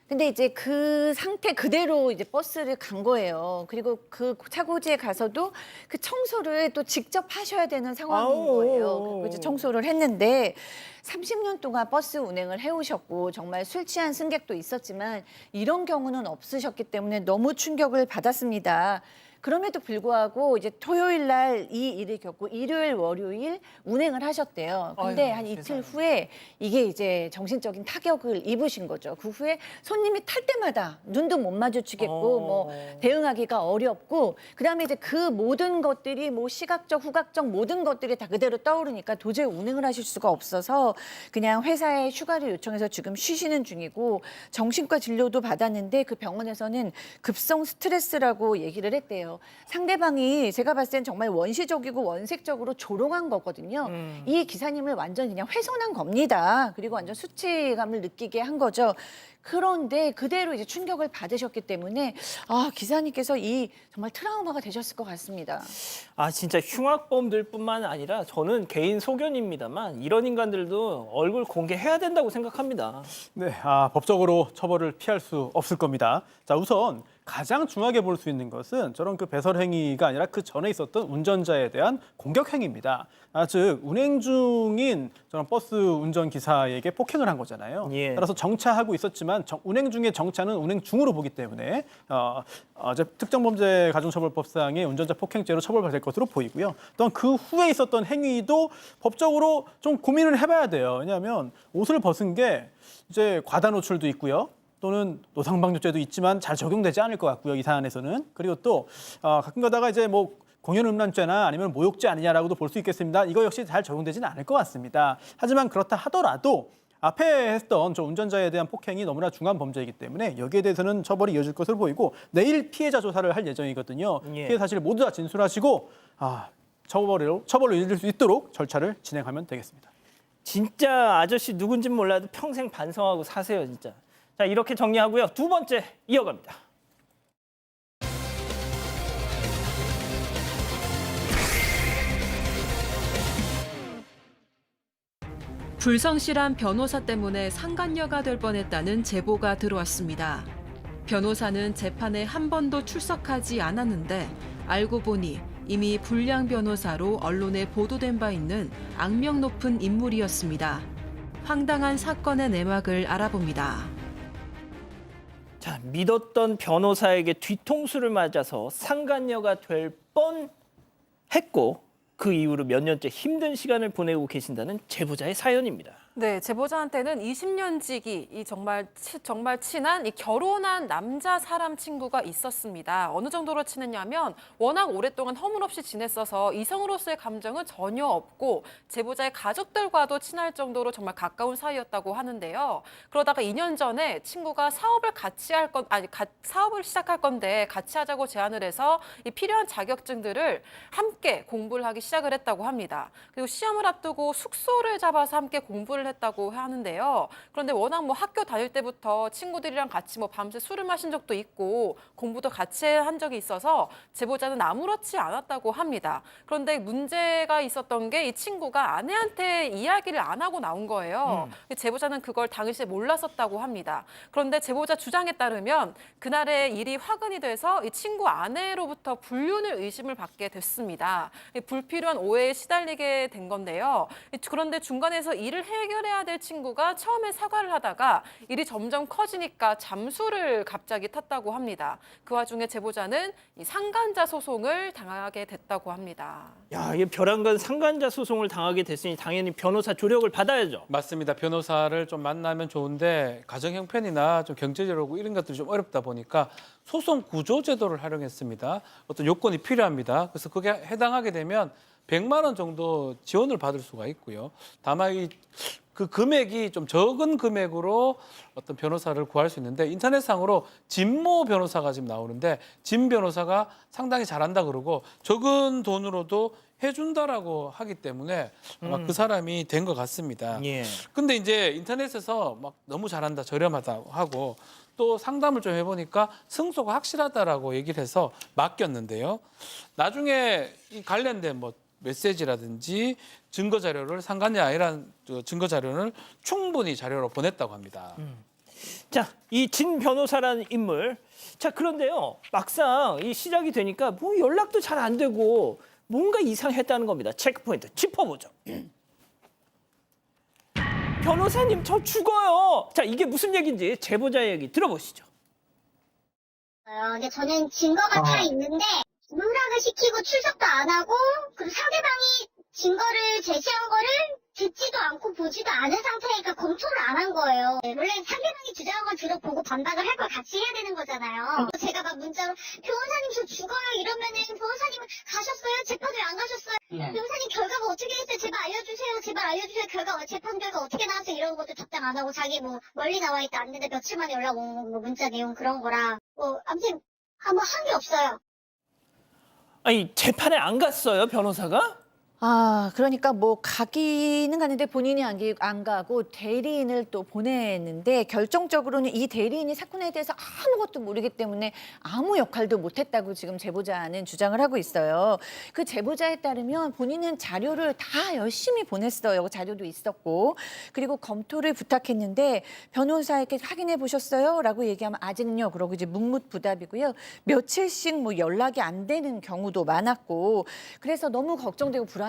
근데 이제 그 상태 그대로 이제 버스를 간 거예요. 그리고 그 차고지에 가서도 그 청소를 또 직접 하셔야 되는 상황인 거예요. 그리고 이제 청소를 했는데 30년 동안 버스 운행을 해오셨고 정말 술 취한 승객도 있었지만 이런 경우는 없으셨기 때문에 너무 충격을 받았습니다. 그럼에도 불구하고 이제 토요일 날 이 일을 겪고 일요일, 월요일 운행을 하셨대요. 근데 아이고, 한 이틀 세상에. 후에 이게 이제 정신적인 타격을 입으신 거죠. 그 후에 손님이 탈 때마다 눈도 못 마주치겠고 뭐 대응하기가 어렵고 그다음에 이제 그 모든 것들이 뭐 시각적, 후각적 모든 것들이 다 그대로 떠오르니까 도저히 운행을 하실 수가 없어서 그냥 회사에 휴가를 요청해서 지금 쉬시는 중이고 정신과 진료도 받았는데 그 병원에서는 급성 스트레스라고 얘기를 했대요. 상대방이 제가 봤을 땐 정말 원시적이고 원색적으로 조롱한 거거든요. 이 기사님을 완전 그냥 훼손한 겁니다. 그리고 완전 수치감을 느끼게 한 거죠. 그런데 그대로 이제 충격을 받으셨기 때문에 기사님께서 이 정말 트라우마가 되셨을 것 같습니다. 아 진짜 흉악범들뿐만 아니라 저는 개인 소견입니다만 이런 인간들도 얼굴 공개해야 된다고 생각합니다. 네, 법적으로 처벌을 피할 수 없을 겁니다. 자, 우선 가장 중하게 볼 수 있는 것은 저런 그 배설 행위가 아니라 그 전에 있었던 운전자에 대한 공격 행위입니다. 즉 운행 중인 저런 버스 운전 기사에게 폭행을 한 거잖아요. 예. 따라서 정차하고 있었지만 운행 중의 정차는 운행 중으로 보기 때문에 특정범죄가중처벌법상의 운전자 폭행죄로 처벌될 것으로 보이고요. 또한 그 후에 있었던 행위도 법적으로 좀 고민을 해봐야 돼요. 왜냐하면 옷을 벗은 게 이제 과다 노출도 있고요. 또는 노상방뇨죄도 있지만 잘 적용되지 않을 것 같고요. 이 사안에서는. 그리고 또 가끔 가다가 이제 뭐 공연음란죄나 아니면 모욕죄 아니냐라고도 볼 수 있겠습니다. 이거 역시 잘 적용되지는 않을 것 같습니다. 하지만 그렇다 하더라도 앞에 했던 저 운전자에 대한 폭행이 너무나 중한 범죄이기 때문에 여기에 대해서는 처벌이 이어질 것으로 보이고 내일 피해자 조사를 할 예정이거든요. 예. 피해 사실을 모두 다 진술하시고 처벌로 이어질 수 있도록 절차를 진행하면 되겠습니다. 진짜 아저씨 누군진 몰라도 평생 반성하고 사세요 진짜. 자 이렇게 정리하고요. 두 번째 이어갑니다. 불성실한 변호사 때문에 상간녀가 될 뻔했다는 제보가 들어왔습니다. 변호사는 재판에 한 번도 출석하지 않았는데 알고 보니 이미 불량 변호사로 언론에 보도된 바 있는 악명 높은 인물이었습니다. 황당한 사건의 내막을 알아봅니다. 자 믿었던 변호사에게 뒤통수를 맞아서 상간녀가 될 뻔했고 그 이후로 몇 년째 힘든 시간을 보내고 계신다는 제보자의 사연입니다. 네, 제보자한테는 20년 지기, 이 정말 친한 이 결혼한 남자 사람 친구가 있었습니다. 어느 정도로 친했냐면 워낙 오랫동안 허물없이 지냈어서 이성으로서의 감정은 전혀 없고 제보자의 가족들과도 친할 정도로 정말 가까운 사이였다고 하는데요. 그러다가 2년 전에 친구가 사업을 사업을 시작할 건데 같이 하자고 제안을 해서 이 필요한 자격증들을 함께 공부를 하기 시작을 했다고 합니다. 그리고 시험을 앞두고 숙소를 잡아서 함께 공부를 했다고 하는데요. 그런데 워낙 뭐 학교 다닐 때부터 친구들이랑 같이 뭐 밤새 술을 마신 적도 있고 공부도 같이 한 적이 있어서 제보자는 아무렇지 않았다고 합니다. 그런데 문제가 있었던 게 이 친구가 아내한테 이야기를 안 하고 나온 거예요. 제보자는 그걸 당시에 몰랐었다고 합니다. 그런데 제보자 주장에 따르면 그날의 일이 화근이 돼서 이 친구 아내로부터 불륜을 의심을 받게 됐습니다. 불필요한 오해에 시달리게 된 건데요. 그런데 중간에서 일을 해결해야 될 친구가 처음에 사과를 하다가 일이 점점 커지니까 잠수를 갑자기 탔다고 합니다. 그 와중에 제보자는 이 상간자 소송을 당하게 됐다고 합니다. 야, 이 벼랑간 상간자 소송을 당하게 됐으니 당연히 변호사 조력을 받아야죠. 맞습니다. 변호사를 좀 만나면 좋은데 가정 형편이나 좀 경제적으로 이런 것들이 좀 어렵다 보니까 소송 구조 제도를 활용했습니다. 어떤 요건이 필요합니다. 그래서 그게 해당하게 되면 100만 원 정도 지원을 받을 수가 있고요. 다만 그 금액이 좀 적은 금액으로 어떤 변호사를 구할 수 있는데 인터넷상으로 진모 변호사가 지금 나오는데 진 변호사가 상당히 잘한다 그러고 적은 돈으로도 해준다라고 하기 때문에 아마 그 사람이 된 것 같습니다. 예. 근데 이제 인터넷에서 막 너무 잘한다, 저렴하다 하고 또 상담을 좀 해보니까 승소가 확실하다라고 얘기를 해서 맡겼는데요. 나중에 이 관련된 뭐 메시지라든지 증거 자료를 상간녀 아니라는 증거 자료를 충분히 자료로 보냈다고 합니다. 자, 이 진 변호사라는 인물. 자, 그런데요. 막상 이 시작이 되니까 뭐 연락도 잘 안 되고 뭔가 이상했다는 겁니다. 체크포인트 짚어보죠. 변호사님, 저 죽어요. 자, 이게 무슨 얘기인지 제보자의 얘기 들어보시죠. 근데 저는 증거가 다 있는데 시키고 출석도 안 하고 그리고 상대방이 증거를 제시한 거를 듣지도 않고 보지도 않은 상태니까 검토를 안 한 거예요. 원래 상대방이 주장한 걸 들어보고 반박을 할 걸 같이 해야 되는 거잖아요. 제가 막 문자로 변호사님 저 죽어요 이러면은 변호사님은 가셨어요? 재판 왜 안 가셨어요? 변호사님 결과가 어떻게 됐어요? 제발 알려주세요. 제발 알려주세요. 재판 결과 어떻게 나왔어요? 이런 것도 답장 안 하고 자기 뭐 멀리 나와 있다 안 되는데 며칠 만에 연락 온 뭐 문자 내용 그런 거라 아무튼 한 게 없어요. 아니 재판에 안 갔어요 변호사가? 그러니까 뭐 가기는 가는데 본인이 안 가고 대리인을 또 보냈는데 결정적으로는 이 대리인이 사건에 대해서 아무것도 모르기 때문에 아무 역할도 못했다고 지금 제보자는 주장을 하고 있어요. 그 제보자에 따르면 본인은 자료를 다 열심히 보냈어요. 자료도 있었고 그리고 검토를 부탁했는데 변호사에게 확인해 보셨어요? 라고 얘기하면 아직요. 그러고 이제 묵묵부답이고요. 며칠씩 뭐 연락이 안 되는 경우도 많았고 그래서 너무 걱정되고 불안하잖아요.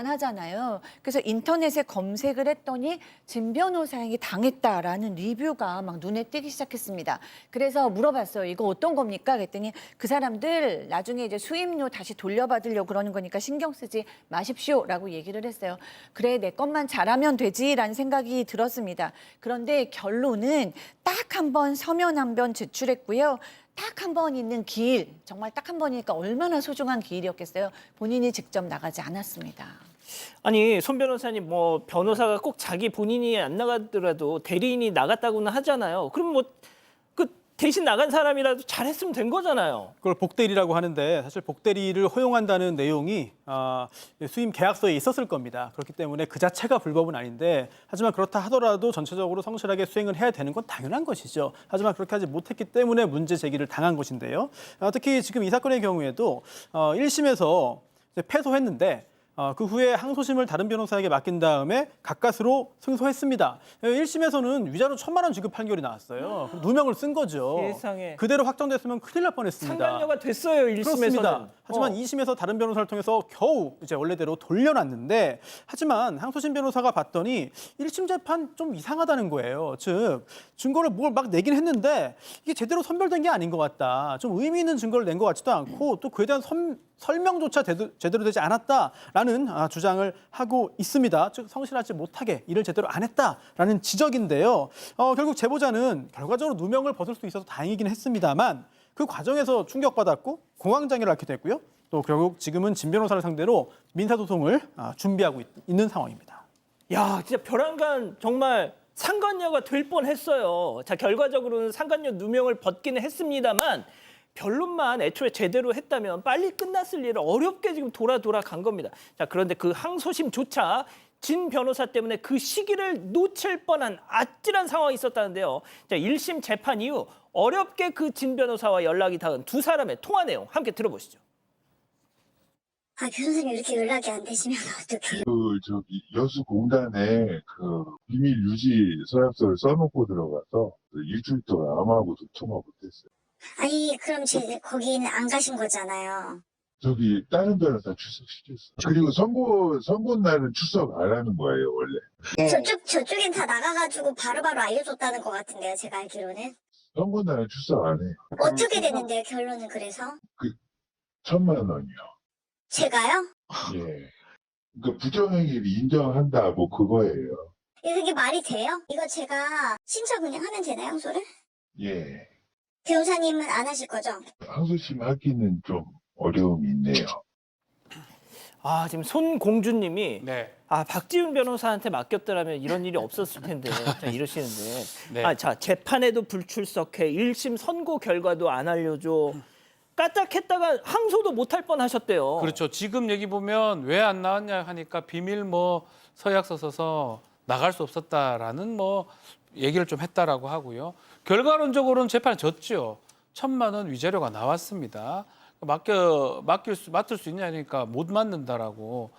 그래서 인터넷에 검색을 했더니 진 변호사에게 당했다라는 리뷰가 막 눈에 띄기 시작했습니다. 그래서 물어봤어요. 이거 어떤 겁니까? 그랬더니 그 사람들 나중에 이제 수임료 다시 돌려받으려고 그러는 거니까 신경 쓰지 마십시오라고 얘기를 했어요. 그래 내 것만 잘하면 되지라는 생각이 들었습니다. 그런데 결론은 딱 한 번 서면 한 번 제출했고요. 딱 한 번 있는 길, 정말 딱 한 번이니까 얼마나 소중한 기일이었겠어요. 본인이 직접 나가지 않았습니다. 아니 손 변호사님 뭐 변호사가 꼭 자기 본인이 안 나가더라도 대리인이 나갔다고는 하잖아요. 그럼 뭐 그 대신 나간 사람이라도 잘했으면 된 거잖아요. 그걸 복대리라고 하는데 사실 복대리를 허용한다는 내용이 수임 계약서에 있었을 겁니다. 그렇기 때문에 그 자체가 불법은 아닌데 하지만 그렇다 하더라도 전체적으로 성실하게 수행을 해야 되는 건 당연한 것이죠. 하지만 그렇게 하지 못했기 때문에 문제 제기를 당한 것인데요. 특히 지금 이 사건의 경우에도 1심에서 패소했는데 그 후에 항소심을 다른 변호사에게 맡긴 다음에 가까스로 승소했습니다. 1심에서는 위자료 1,000만 원 지급 판결이 나왔어요. 누명을 쓴 거죠. 세상에. 그대로 확정됐으면 큰일 날 뻔했습니다. 상간녀가 됐어요 1심에서는. 그렇습니다. 하지만 2심에서 다른 변호사를 통해서 겨우 이제 원래대로 돌려놨는데 하지만 항소심 변호사가 봤더니 1심 재판 좀 이상하다는 거예요. 즉 증거를 뭘 막 내긴 했는데 이게 제대로 선별된 게 아닌 것 같다. 좀 의미 있는 증거를 낸 것 같지도 않고 또 그에 대한 설명조차 제대로 되지 않았다라는 주장을 하고 있습니다. 즉 성실하지 못하게 일을 제대로 안 했다라는 지적인데요. 결국 제보자는 결과적으로 누명을 벗을 수 있어서 다행이긴 했습니다만 그 과정에서 충격받았고 공황장애를 앓게 됐고요. 또 결국 지금은 진 변호사를 상대로 민사소송을 준비하고 있는 상황입니다. 야 진짜 벼랑간 정말 상간녀가 될 뻔했어요. 자 결과적으로는 상간녀 누명을 벗기는 했습니다만 변론만 애초에 제대로 했다면 빨리 끝났을 일을 어렵게 지금 돌아 간 겁니다. 자 그런데 그 항소심조차 진 변호사 때문에 그 시기를 놓칠 뻔한 아찔한 상황이 있었다는데요. 자 1심 재판 이후 어렵게 그 진 변호사와 연락이 닿은 두 사람의 통화 내용 함께 들어보시죠. 변호사님 이렇게 연락이 안 되시면 어떡해요? 여수공단에 비밀 유지 서약서를 써놓고 들어가서 일주일 동안 아무하고도 통화 못했어요. 그럼 거기는 안 가신 거잖아요. 다른 변호사 출석시켰어요. 그리고 선고 날은 출석 안 하는 거예요, 원래. 저쪽엔 다 나가가지고 바로바로 알려줬다는 것 같은데요, 제가 알기로는. 선고 날은 출석 안 해요. 어떻게 되는데요, 결론은 그래서? 1,000만 원이요. 제가요? 예. 부정행위를 인정한다, 뭐 그거예요. 그게 말이 돼요? 이거 제가 신청 그냥 하면 되나요, 항소를? 예. 변호사님은 안 하실 거죠? 항소심 하기는 좀 어려움이 있네요. 지금 손공주님이 네. 박지훈 변호사한테 맡겼더라면 이런 일이 없었을 텐데 자, 이러시는데 네. 자 재판에도 불출석해 1심 선고 결과도 안 알려줘 까딱했다가 항소도 못할 뻔하셨대요. 그렇죠. 지금 얘기 보면 왜 안 나왔냐 하니까 비밀 서약서 써서 나갈 수 없었다라는 얘기를 좀 했다라고 하고요. 결과론적으로는 재판에 졌죠. 1,000만 원 위자료가 나왔습니다. 맡을 수 있냐니까 못 맡는다라고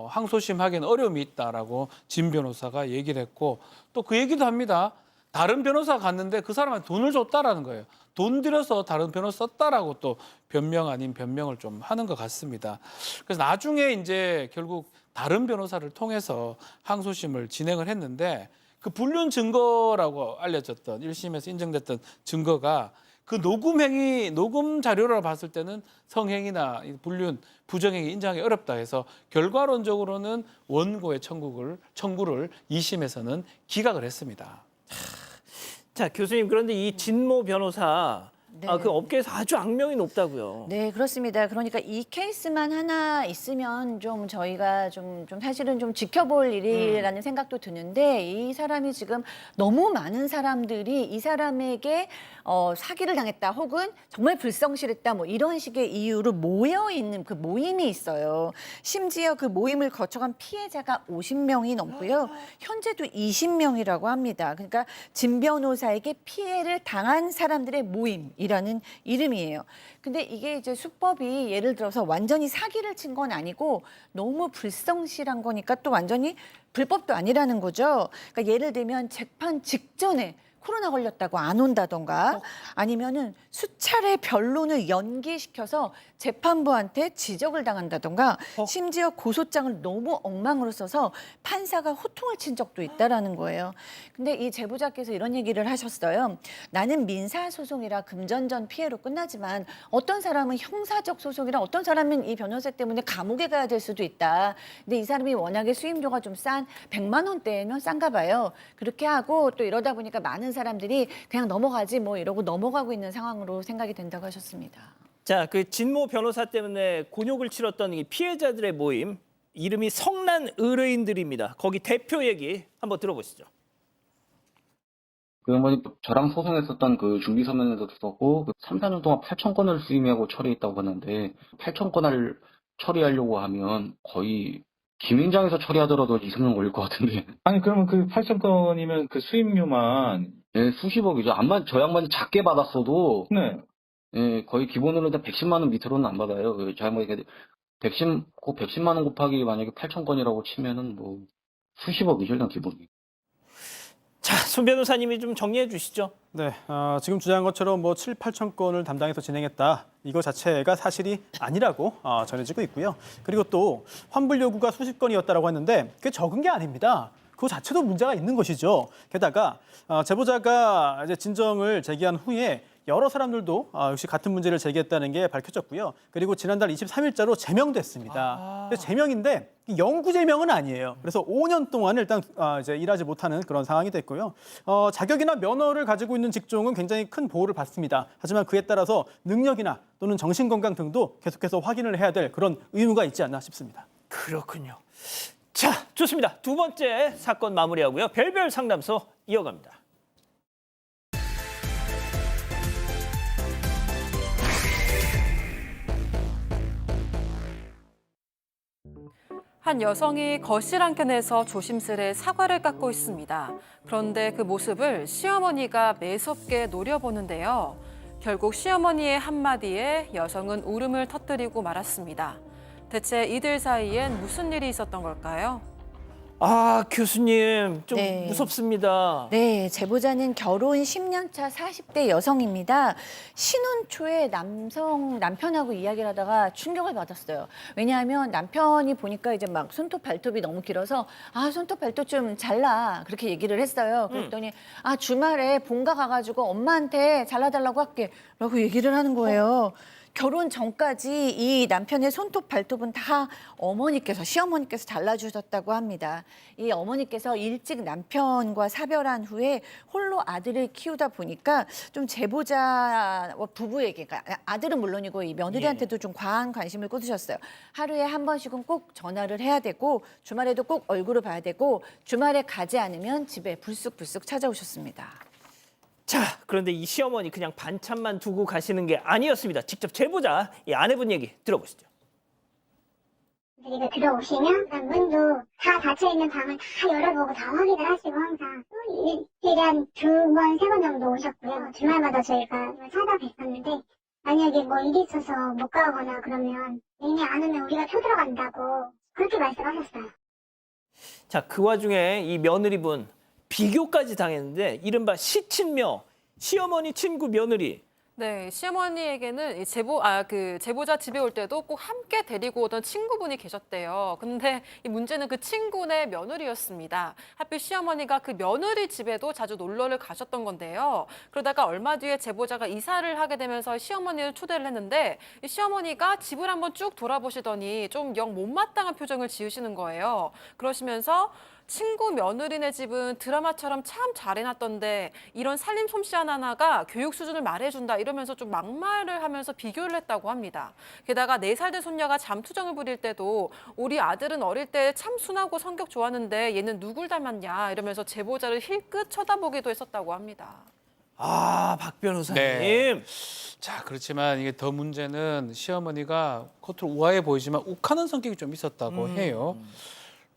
항소심 하기엔 어려움이 있다라고 진 변호사가 얘기를 했고 또 그 얘기도 합니다. 다른 변호사가 갔는데 그 사람한테 돈을 줬다라는 거예요. 돈 들여서 다른 변호사 썼다라고 또 변명 아닌 변명을 좀 하는 것 같습니다. 그래서 나중에 이제 결국 다른 변호사를 통해서 항소심을 진행을 했는데 그 불륜 증거라고 알려졌던 1심에서 인정됐던 증거가 그 녹음 자료로 봤을 때는 성행위나 불륜, 부정행위 인정하기 어렵다 해서 결과론적으로는 원고의 청구를 2심에서는 기각을 했습니다. 자, 교수님, 그런데 이 진모 변호사 네. 그 업계에서 아주 악명이 높다고요. 네, 그렇습니다. 그러니까 이 케이스만 하나 있으면 좀 저희가 좀 사실은 좀 지켜볼 일이라는 생각도 드는데 이 사람이 지금 너무 많은 사람들이 이 사람에게 사기를 당했다 혹은 정말 불성실했다 뭐 이런 식의 이유로 모여 있는 그 모임이 있어요. 심지어 그 모임을 거쳐간 피해자가 50명이 넘고요. 현재도 20명이라고 합니다. 그러니까 진 변호사에게 피해를 당한 사람들의 모임이라는 이름이에요. 근데 이게 이제 수법이 예를 들어서 완전히 사기를 친 건 아니고 너무 불성실한 거니까 또 완전히 불법도 아니라는 거죠. 그러니까 예를 들면 재판 직전에 코로나 걸렸다고 안 온다던가 아니면은 수차례 변론을 연기시켜서 재판부한테 지적을 당한다던가 심지어 고소장을 너무 엉망으로 써서 판사가 호통을 친 적도 있다라는 거예요. 근데 이 제보자께서 이런 얘기를 하셨어요. 나는 민사소송이라 금전전 피해로 끝나지만 어떤 사람은 형사적 소송이라 어떤 사람은 이 변호사 때문에 감옥에 가야 될 수도 있다. 근데 이 사람이 워낙에 수임료가 좀 싼 100만 원대면 싼가 봐요. 그렇게 하고 또 이러다 보니까 많은 사람들이 그냥 넘어가지 뭐 이러고 넘어가고 있는 상황으로 생각이 된다고 하셨습니다. 자, 그 진모 변호사 때문에 곤욕을 치렀던 이 피해자들의 모임, 이름이 성난 의뢰인들입니다. 거기 대표 얘기 한번 들어보시죠. 그 양반이 저랑 소송했었던 그 중기 서면에도 썼고 3, 4년 동안 8천 건을 수임하고 처리했다고 하는데 8천 건을 처리하려고 하면 거의 김행장에서 처리하더라도 2, 3년 걸릴 것 같은데. 아니 그러면 그 8천 건이면 그 수임료만 네, 수십억이죠. 저 양반이 작게 받았어도 네. 예, 거의 기본으로 일단 110만 원 밑으로는 안 받아요. 저 양반이 110만 원 곱하기 만약에 8천 건이라고 치면은 뭐 수십억이죠, 일단 기본이. 자, 손 변호사님이 좀 정리해 주시죠. 네, 지금 주장한 것처럼 뭐 7, 8천 건을 담당해서 진행했다. 이거 자체가 사실이 아니라고 전해지고 있고요. 그리고 또 환불 요구가 수십 건이었다라고 했는데 그게 적은 게 아닙니다. 그 자체도 문제가 있는 것이죠. 게다가 제보자가 이제 진정을 제기한 후에 여러 사람들도 역시 같은 문제를 제기했다는 게 밝혀졌고요. 그리고 지난달 23일자로 제명됐습니다. 제명인데 영구 제명은 아니에요. 그래서 5년 동안을 일단 이제 일하지 못하는 그런 상황이 됐고요. 자격이나 면허를 가지고 있는 직종은 굉장히 큰 보호를 받습니다. 하지만 그에 따라서 능력이나 또는 정신건강 등도 계속해서 확인을 해야 될 그런 의무가 있지 않나 싶습니다. 그렇군요. 자, 좋습니다. 두 번째 사건 마무리하고요. 별별 상담소 이어갑니다. 한 여성이 거실 한켠에서 조심스레 사과를 깎고 있습니다. 그런데 그 모습을 시어머니가 매섭게 노려보는데요. 결국 시어머니의 한마디에 여성은 울음을 터뜨리고 말았습니다. 대체 이들 사이엔 무슨 일이 있었던 걸까요? 교수님, 좀 네. 무섭습니다. 네, 제보자는 결혼 10년 차 40대 여성입니다. 신혼 초에 남편하고 이야기를 하다가 충격을 받았어요. 왜냐하면 남편이 보니까 이제 막 손톱 발톱이 너무 길어서 손톱 발톱 좀 잘라 그렇게 얘기를 했어요. 그랬더니 주말에 본가 가가지고 엄마한테 잘라달라고 할게 라고 얘기를 하는 거예요. 결혼 전까지 이 남편의 손톱 발톱은 다 시어머니께서 잘라주셨다고 합니다. 이 어머니께서 일찍 남편과 사별한 후에 홀로 아들을 키우다 보니까 좀 제보자 부부에게, 그러니까 아들은 물론이고 이 며느리한테도 좀 과한 관심을 쏟으셨어요. 하루에 한 번씩은 꼭 전화를 해야 되고 주말에도 꼭 얼굴을 봐야 되고 주말에 가지 않으면 집에 불쑥불쑥 찾아오셨습니다. 자, 그런데 이 시어머니 그냥 반찬만 두고 가시는 게 아니었습니다. 직접 제보자, 이 아내분 얘기 들어보시죠. 그리고 들어오시면 문도 다 닫혀있는 방을 다 열어보고 다 확인을 하시고 항상 일주일에 한 2번, 3번 정도 오셨고요. 주말마다 저희가 찾아뵀었는데 만약에 뭐 일이 있어서 못 가거나 그러면 니네 안 오면 우리가 쳐들어간다고 그렇게 말씀하셨어요. 자, 그 와중에 이 며느리분 비교까지 당했는데 이른바 시친녀, 시어머니 친구 며느리 네, 시어머니에게는 그 제보자 집에 올 때도 꼭 함께 데리고 오던 친구분이 계셨대요. 근데 이 문제는 그 친구네 며느리였습니다. 하필 시어머니가 그 며느리 집에도 자주 놀러를 가셨던 건데요. 그러다가 얼마 뒤에 제보자가 이사를 하게 되면서 시어머니를 초대를 했는데 이 시어머니가 집을 한번 쭉 돌아보시더니 좀 영 못마땅한 표정을 지으시는 거예요. 그러시면서 친구 며느리네 집은 드라마처럼 참 잘해놨던데 이런 살림 솜씨 하나하나가 교육 수준을 말해준다 이러면서 좀 막말을 하면서 비교를 했다고 합니다. 게다가 4살 된 손녀가 잠투정을 부릴 때도 우리 아들은 어릴 때 참 순하고 성격 좋았는데 얘는 누굴 닮았냐 이러면서 제보자를 힐끗 쳐다보기도 했었다고 합니다. 아, 박 변호사님. 네. 자, 그렇지만 이게 더 문제는 시어머니가 겉으로 우아해 보이지만 욱하는 성격이 좀 있었다고 해요.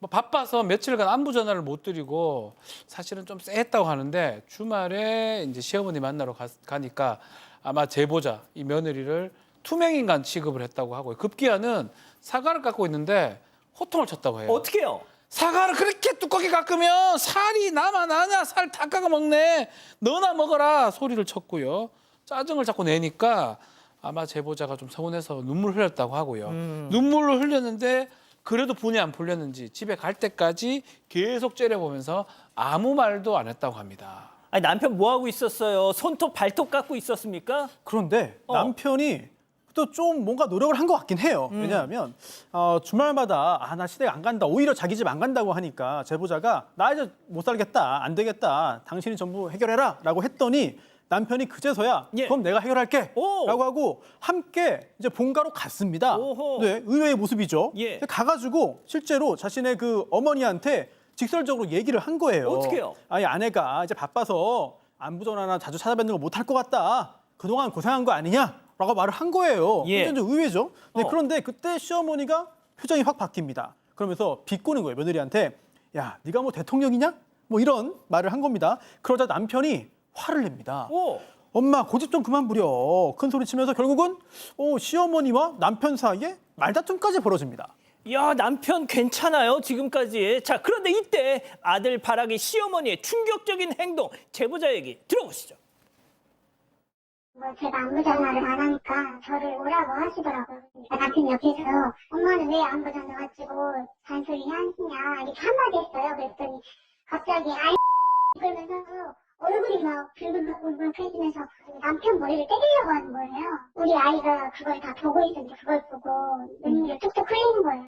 뭐 바빠서 며칠간 안부 전화를 못 드리고 사실은 좀 쎄했다고 하는데 주말에 이제 시어머니 만나러 가니까 아마 제보자 이 며느리를 투명인간 취급을 했다고 하고요. 급기야는 사과를 깎고 있는데 호통을 쳤다고 해요. 어떻게요? 사과를 그렇게 두껍게 깎으면 살이 나냐 살 다 깎아 먹네. 너나 먹어라 소리를 쳤고요. 짜증을 자꾸 내니까 아마 제보자가 좀 서운해서 눈물 흘렸다고 하고요. 눈물을 흘렸는데 그래도 분이 안 풀렸는지 집에 갈 때까지 계속 째려보면서 아무 말도 안 했다고 합니다. 아니, 남편 뭐 하고 있었어요? 손톱 발톱 깎고 있었습니까? 그런데 남편이 또 좀 뭔가 노력을 한 것 같긴 해요. 왜냐하면 주말마다 나 시댁 안 간다. 오히려 자기 집 안 간다고 하니까 제보자가 나 이제 못 살겠다. 안 되겠다. 당신이 전부 해결해라. 라고 했더니 남편이 그제서야 그럼 내가 해결할게 라고 하고 함께 이제 본가로 갔습니다. 네, 의외의 모습이죠. 가가지고 실제로 자신의 그 어머니한테 직설적으로 얘기를 한 거예요. 어떻게요? 아니 아내가 이제 바빠서 안부 전화나 자주 찾아뵙는 거 못할 것 같다. 그동안 고생한 거 아니냐? 라고 말을 한 거예요. 굉장히 좀 의외죠. 네, 그런데 그때 시어머니가 표정이 확 바뀝니다. 그러면서 비꼬는 거예요. 며느리한테. 야, 네가 뭐 대통령이냐? 뭐 이런 말을 한 겁니다. 그러자 남편이 화를 냅니다. 엄마 고집 좀 그만 부려. 큰 소리 치면서 결국은 시어머니와 남편 사이에 말다툼까지 벌어집니다. 야, 남편 괜찮아요, 지금까지. 자, 그런데 이때 아들 바라기 시어머니의 충격적인 행동, 제보자 얘기 들어보시죠. 제가 안부 전화를 안 하니까 저를 오라고 하시더라고요. 남편 옆에서 엄마는 왜 안부 전화 가지고 잔소리 하시냐 이렇게 한마디 했어요. 그랬더니 갑자기 그러면서 얼굴이 막 붉은붉은해지면서 남편 머리를 때리려고 하는 거예요. 우리 아이가 그걸 다 보고 있었는데 그걸 보고 눈물을 뚝뚝 흘리는 거예요.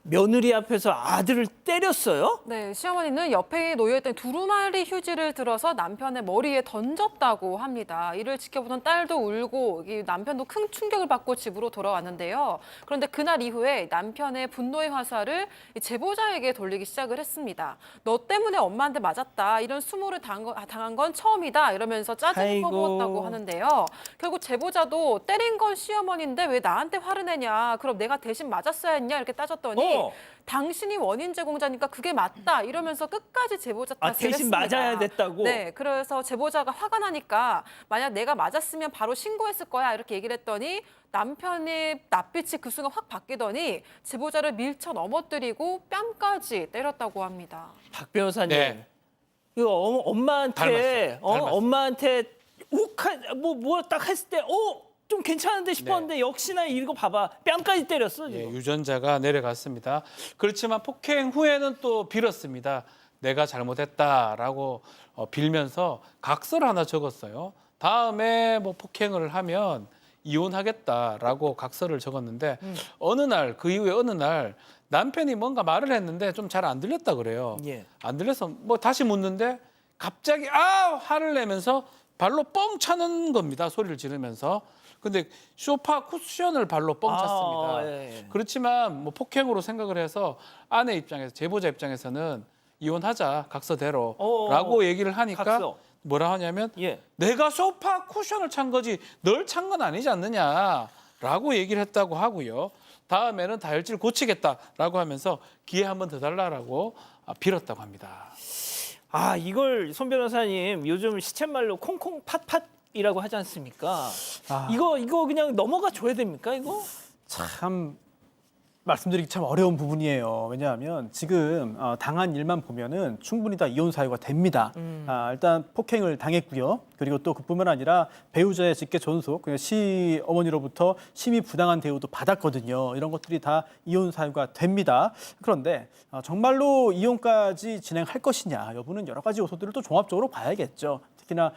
며느리 앞에서 아들을 때렸어요? 네, 시어머니는 옆에 놓여있던 두루마리 휴지를 들어서 남편의 머리에 던졌다고 합니다. 이를 지켜보던 딸도 울고 남편도 큰 충격을 받고 집으로 돌아왔는데요. 그런데 그날 이후에 남편의 분노의 화살을 제보자에게 돌리기 시작을 했습니다. 너 때문에 엄마한테 맞았다. 이런 수모를 당한 건 처음이다. 이러면서 짜증을 퍼부었다고 하는데요. 결국 제보자도 때린 건 시어머니인데 왜 나한테 화를 내냐. 그럼 내가 대신 맞았어야 했냐 이렇게 따졌더니 당신이 원인 제공자니까 그게 맞다 이러면서 끝까지 제보자 탓을 대신 했습니다. 맞아야 됐다고? 네, 그래서 제보자가 화가 나니까 만약 내가 맞았으면 바로 신고했을 거야 이렇게 얘기를 했더니 남편의 낯빛이 그 순간 확 바뀌더니 제보자를 밀쳐 넘어뜨리고 뺨까지 때렸다고 합니다. 박 변호사님, 네. 이거 엄마한테 닮았어요. 엄마한테 욱한 뭐 딱 했을 때 좀 괜찮은데 싶었는데 역시나 이거 봐봐 뺨까지 때렸어 지금. 유전자가 내려갔습니다. 그렇지만 폭행 후에는 또 빌었습니다. 내가 잘못했다라고 빌면서 각서를 하나 적었어요. 다음에 뭐 폭행을 하면 이혼하겠다라고 각서를 적었는데 어느 날 그 이후에 어느 날 남편이 뭔가 말을 했는데 좀 잘 안 들렸다 그래요. 안 들려서 뭐 다시 묻는데 갑자기 화를 내면서 발로 뻥 차는 겁니다. 소리를 지르면서. 근데 소파 쿠션을 발로 뻥 찼습니다. 그렇지만 뭐 폭행으로 생각을 해서 아내 입장에서 제보자 입장에서는 이혼하자 각서대로라고 얘기를 하니까 뭐라 하냐면 내가 소파 쿠션을 찬 거지 널 찬 건 아니지 않느냐라고 얘기를 했다고 하고요. 다음에는 다혈질 고치겠다라고 하면서 기회 한 번 더 달라라고 빌었다고 합니다. 이걸 손 변호사님 요즘 시쳇말로 콩콩 팥팥이라고 하지 않습니까? 이거 그냥 넘어가 줘야 됩니까 이거? 참 말씀드리기 참 어려운 부분이에요. 왜냐하면 지금 당한 일만 보면은 충분히 다 이혼 사유가 됩니다. 일단 폭행을 당했고요. 그리고 또 그뿐만 아니라 배우자의 직계 존속, 그냥 시어머니로부터 심히 부당한 대우도 받았거든요. 이런 것들이 다 이혼 사유가 됩니다. 그런데 정말로 이혼까지 진행할 것이냐 여부는 여러 가지 요소들을 또 종합적으로 봐야겠죠. 특히나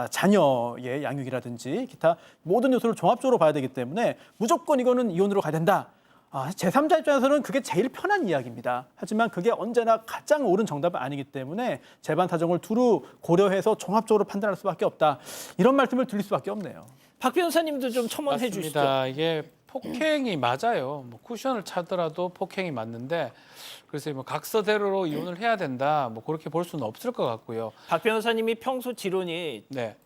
자녀의 양육이라든지 기타 모든 요소를 종합적으로 봐야 되기 때문에 무조건 이거는 이혼으로 가야 된다. 제3자 입장에서는 그게 제일 편한 이야기입니다. 하지만 그게 언제나 가장 옳은 정답은 아니기 때문에 재반 사정을 두루 고려해서 종합적으로 판단할 수밖에 없다. 이런 말씀을 드릴 수밖에 없네요. 박 변호사님도 좀 첨언해 주시죠. 맞습니다. 이게 폭행이 맞아요. 뭐 쿠션을 차더라도 폭행이 맞는데 그래서 뭐 각서대로 이혼을 해야 된다. 뭐 그렇게 볼 수는 없을 것 같고요. 박 변호사님이 평소 지론이 네.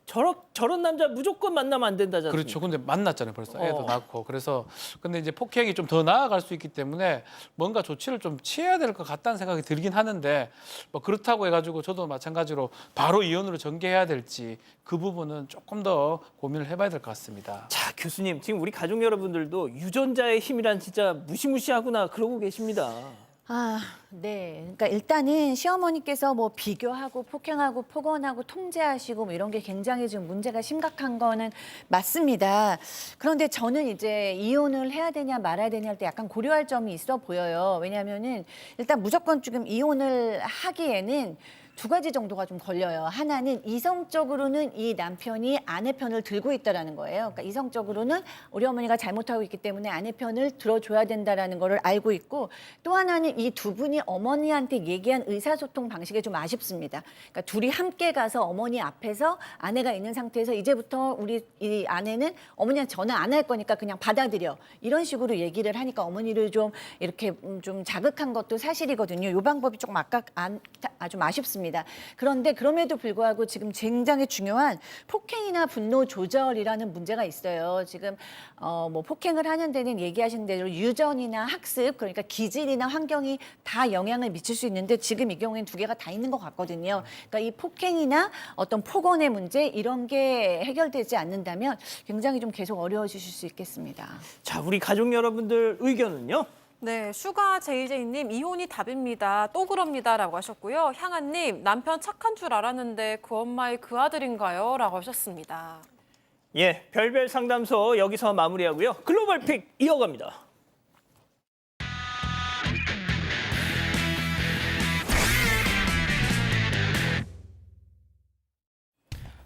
저런 남자 무조건 만나면 안 된다잖아요. 그렇죠. 근데 만났잖아요. 벌써 애도 낳고. 그래서 근데 이제 폭행이 좀 더 나아갈 수 있기 때문에 뭔가 조치를 좀 취해야 될 것 같다는 생각이 들긴 하는데 뭐 그렇다고 해가지고 저도 마찬가지로 바로 이혼으로 전개해야 될지 그 부분은 조금 더 고민을 해봐야 될 것 같습니다. 자, 교수님, 지금 우리 가족 여러분들도 유전자의 힘이란 진짜 무시무시하구나 그러고 계십니다. 네. 그러니까 일단은 시어머니께서 뭐 비교하고 폭행하고 폭언하고 통제하시고 뭐 이런 게 굉장히 지금 문제가 심각한 거는 맞습니다. 그런데 저는 이제 이혼을 해야 되냐 말아야 되냐 할 때 약간 고려할 점이 있어 보여요. 왜냐하면은 일단 무조건 지금 이혼을 하기에는 두 가지 정도가 좀 걸려요. 하나는 이성적으로는 이 남편이 아내 편을 들고 있다라는 거예요. 그러니까 이성적으로는 우리 어머니가 잘못하고 있기 때문에 아내 편을 들어줘야 된다라는 거를 알고 있고 또 하나는 이 두 분이 어머니한테 얘기한 의사소통 방식이 좀 아쉽습니다. 그러니까 둘이 함께 가서 어머니 앞에서 아내가 있는 상태에서 이제부터 우리 이 아내는 어머니한테 전화 안 할 거니까 그냥 받아들여. 이런 식으로 얘기를 하니까 어머니를 좀 이렇게 좀 자극한 것도 사실이거든요. 이 방법이 조금 좀 아쉽습니다. 그런데 그럼에도 불구하고 지금 굉장히 중요한 폭행이나 분노 조절이라는 문제가 있어요. 지금 뭐 폭행을 하는 데는 얘기하신 대로 유전이나 학습, 그러니까 기질이나 환경이 다 영향을 미칠 수 있는데 지금 이 경우에는 두 개가 다 있는 것 같거든요. 그러니까 이 폭행이나 어떤 폭언의 문제 이런 게 해결되지 않는다면 굉장히 좀 계속 어려워지실 수 있겠습니다. 자, 우리 가족 여러분들 의견은요? 네, 슈가 JJ님 이혼이 답입니다. 또 그럽니다라고 하셨고요. 향아님 남편 착한 줄 알았는데 그 엄마의 그 아들인가요?라고 하셨습니다. 예, 별별 상담소 여기서 마무리하고요. 글로벌 픽 이어갑니다.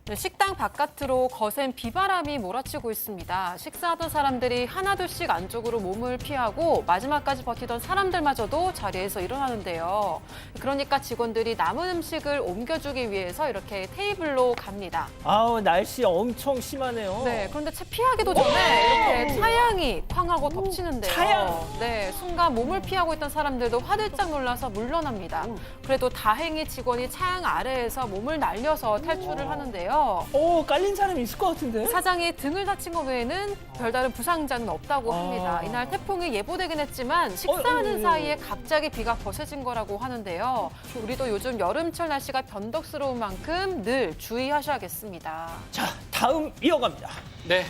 네, 식당 바깥으로 거센 비바람이 몰아치고 있습니다. 식사하던 사람들이 하나둘씩 안쪽으로 몸을 피하고 마지막까지 버티던 사람들마저도 자리에서 일어나는데요. 그러니까 직원들이 남은 음식을 옮겨주기 위해서 이렇게 테이블로 갑니다. 아우, 날씨 엄청 심하네요. 네, 그런데 채 피하기도 전에 이렇게 차량이 쾅 하고 덮치는데요. 차량! 네, 순간 몸을 피하고 있던 사람들도 화들짝 놀라서 물러납니다. 그래도 다행히 직원이 차량 아래에서 몸을 날려서 탈출을 하는데요. 오, 깔린 사람이 있을 것 같은데? 사장이 등을 다친 것 외에는 별다른 부상자는 없다고 합니다. 이날 태풍이 예보되긴 했지만 식사하는 사이에 갑자기 비가 거세진 거라고 하는데요. 우리도 요즘 여름철 날씨가 변덕스러운 만큼 늘 주의하셔야겠습니다. 자, 다음 이어갑니다. 네.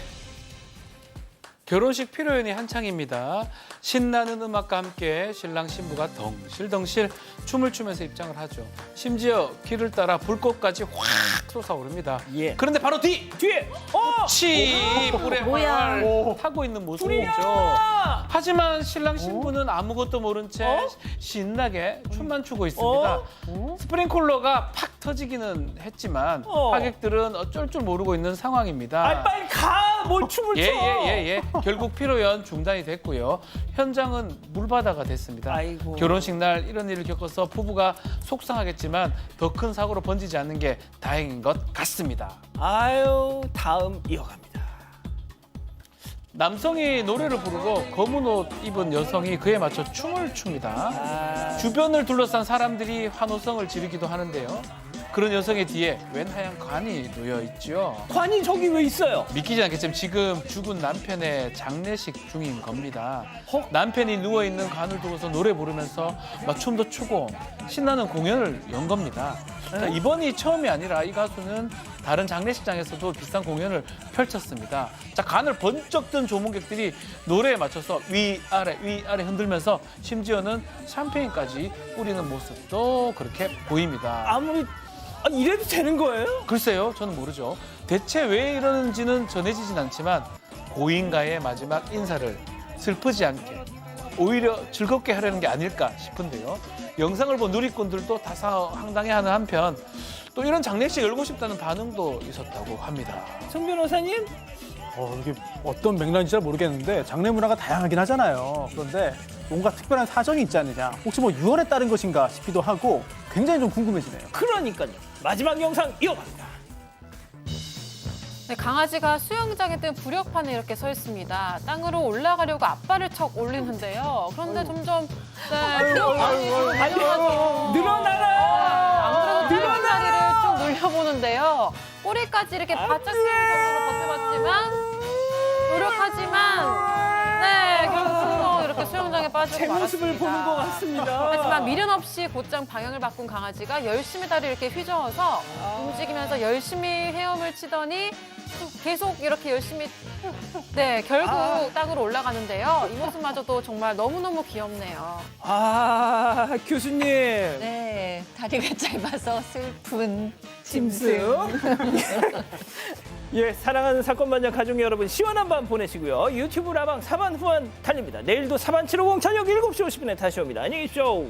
결혼식 피로연이 한창입니다. 신나는 음악과 함께 신랑 신부가 덩실덩실 춤을 추면서 입장을 하죠. 심지어 길을 따라 불꽃까지 확 솟아오릅니다. 예. 그런데 바로 뒤에 치 불에 활활 타고 있는 모습이죠. 하지만 신랑 신부는 아무것도 모른 채 신나게 춤만 추고 있습니다. 스프링클러가 팍 터지기는 했지만 하객들은 어쩔 줄 모르고 있는 상황입니다. 아, 빨리 가! 뭘 춤을 춰! 예. 결국 피로연 중단이 됐고요. 현장은 물바다가 됐습니다. 아이고. 결혼식 날 이런 일을 겪어서 부부가 속상하겠지만 더 큰 사고로 번지지 않는 게 다행인 것 같습니다. 아유, 다음 이어갑니다. 남성이 노래를 부르고 검은 옷 입은 여성이 그에 맞춰 춤을 춥니다. 주변을 둘러싼 사람들이 환호성을 지르기도 하는데요. 그런 여성의 뒤에 웬 하얀 관이 놓여 있죠. 관이 저기 왜 있어요? 믿기지 않겠지만 지금 죽은 남편의 장례식 중인 겁니다. 남편이 누워있는 관을 두고서 노래 부르면서 막 춤도 추고 신나는 공연을 연 겁니다. 이번이 처음이 아니라 이 가수는 다른 장례식장에서도 비슷한 공연을 펼쳤습니다. 자, 관을 번쩍 든 조문객들이 노래에 맞춰서 위아래 흔들면서 심지어는 샴페인까지 뿌리는 모습도 그렇게 보입니다. 아무리 이래도 되는 거예요? 글쎄요, 저는 모르죠. 대체 왜 이러는지는 전해지진 않지만 고인과의 마지막 인사를 슬프지 않게 오히려 즐겁게 하려는 게 아닐까 싶은데요. 영상을 본 누리꾼들도 다사황당해하는 한편 또 이런 장례식 열고 싶다는 반응도 있었다고 합니다. 송 변호사님? 이게 어떤 맥락인지 잘 모르겠는데 장례 문화가 다양하긴 하잖아요. 그런데 뭔가 특별한 사정이 있지 않느냐, 혹시 뭐 유언에 따른 것인가 싶기도 하고 굉장히 좀 궁금해지네요. 그러니까요. 마지막 영상 이어갑니다. 네, 강아지가 수영장에 뜬 부력판에 이렇게 서 있습니다. 땅으로 올라가려고 앞발을 척 올리는데요. 그런데 점점 늘어나라! 안 그래도 짧은 다리를 쭉 늘려보는데요. 꼬리까지 이렇게 바짝 세울 정도로 버텨봤지만 노력하지만 결국 이렇게 수영장에 빠지고 제 말았습니다. 모습을 보는 것 같습니다. 하지만 미련 없이 곧장 방향을 바꾼 강아지가 열심히 다리를 이렇게 휘저어서 움직이면서 열심히 헤엄을 치더니 계속 이렇게 열심히 결국 땅으로 올라가는데요. 이 모습마저도 정말 너무너무 귀엽네요. 교수님. 네, 다리가 짧아서 슬픈 짐승. 예, 사랑하는 사건반장 가족 여러분, 시원한 밤 보내시고요. 유튜브 라방 사반 후반 달립니다. 내일도 사반 750 저녁 7시 50분에 다시 옵니다. 안녕히 계십시오.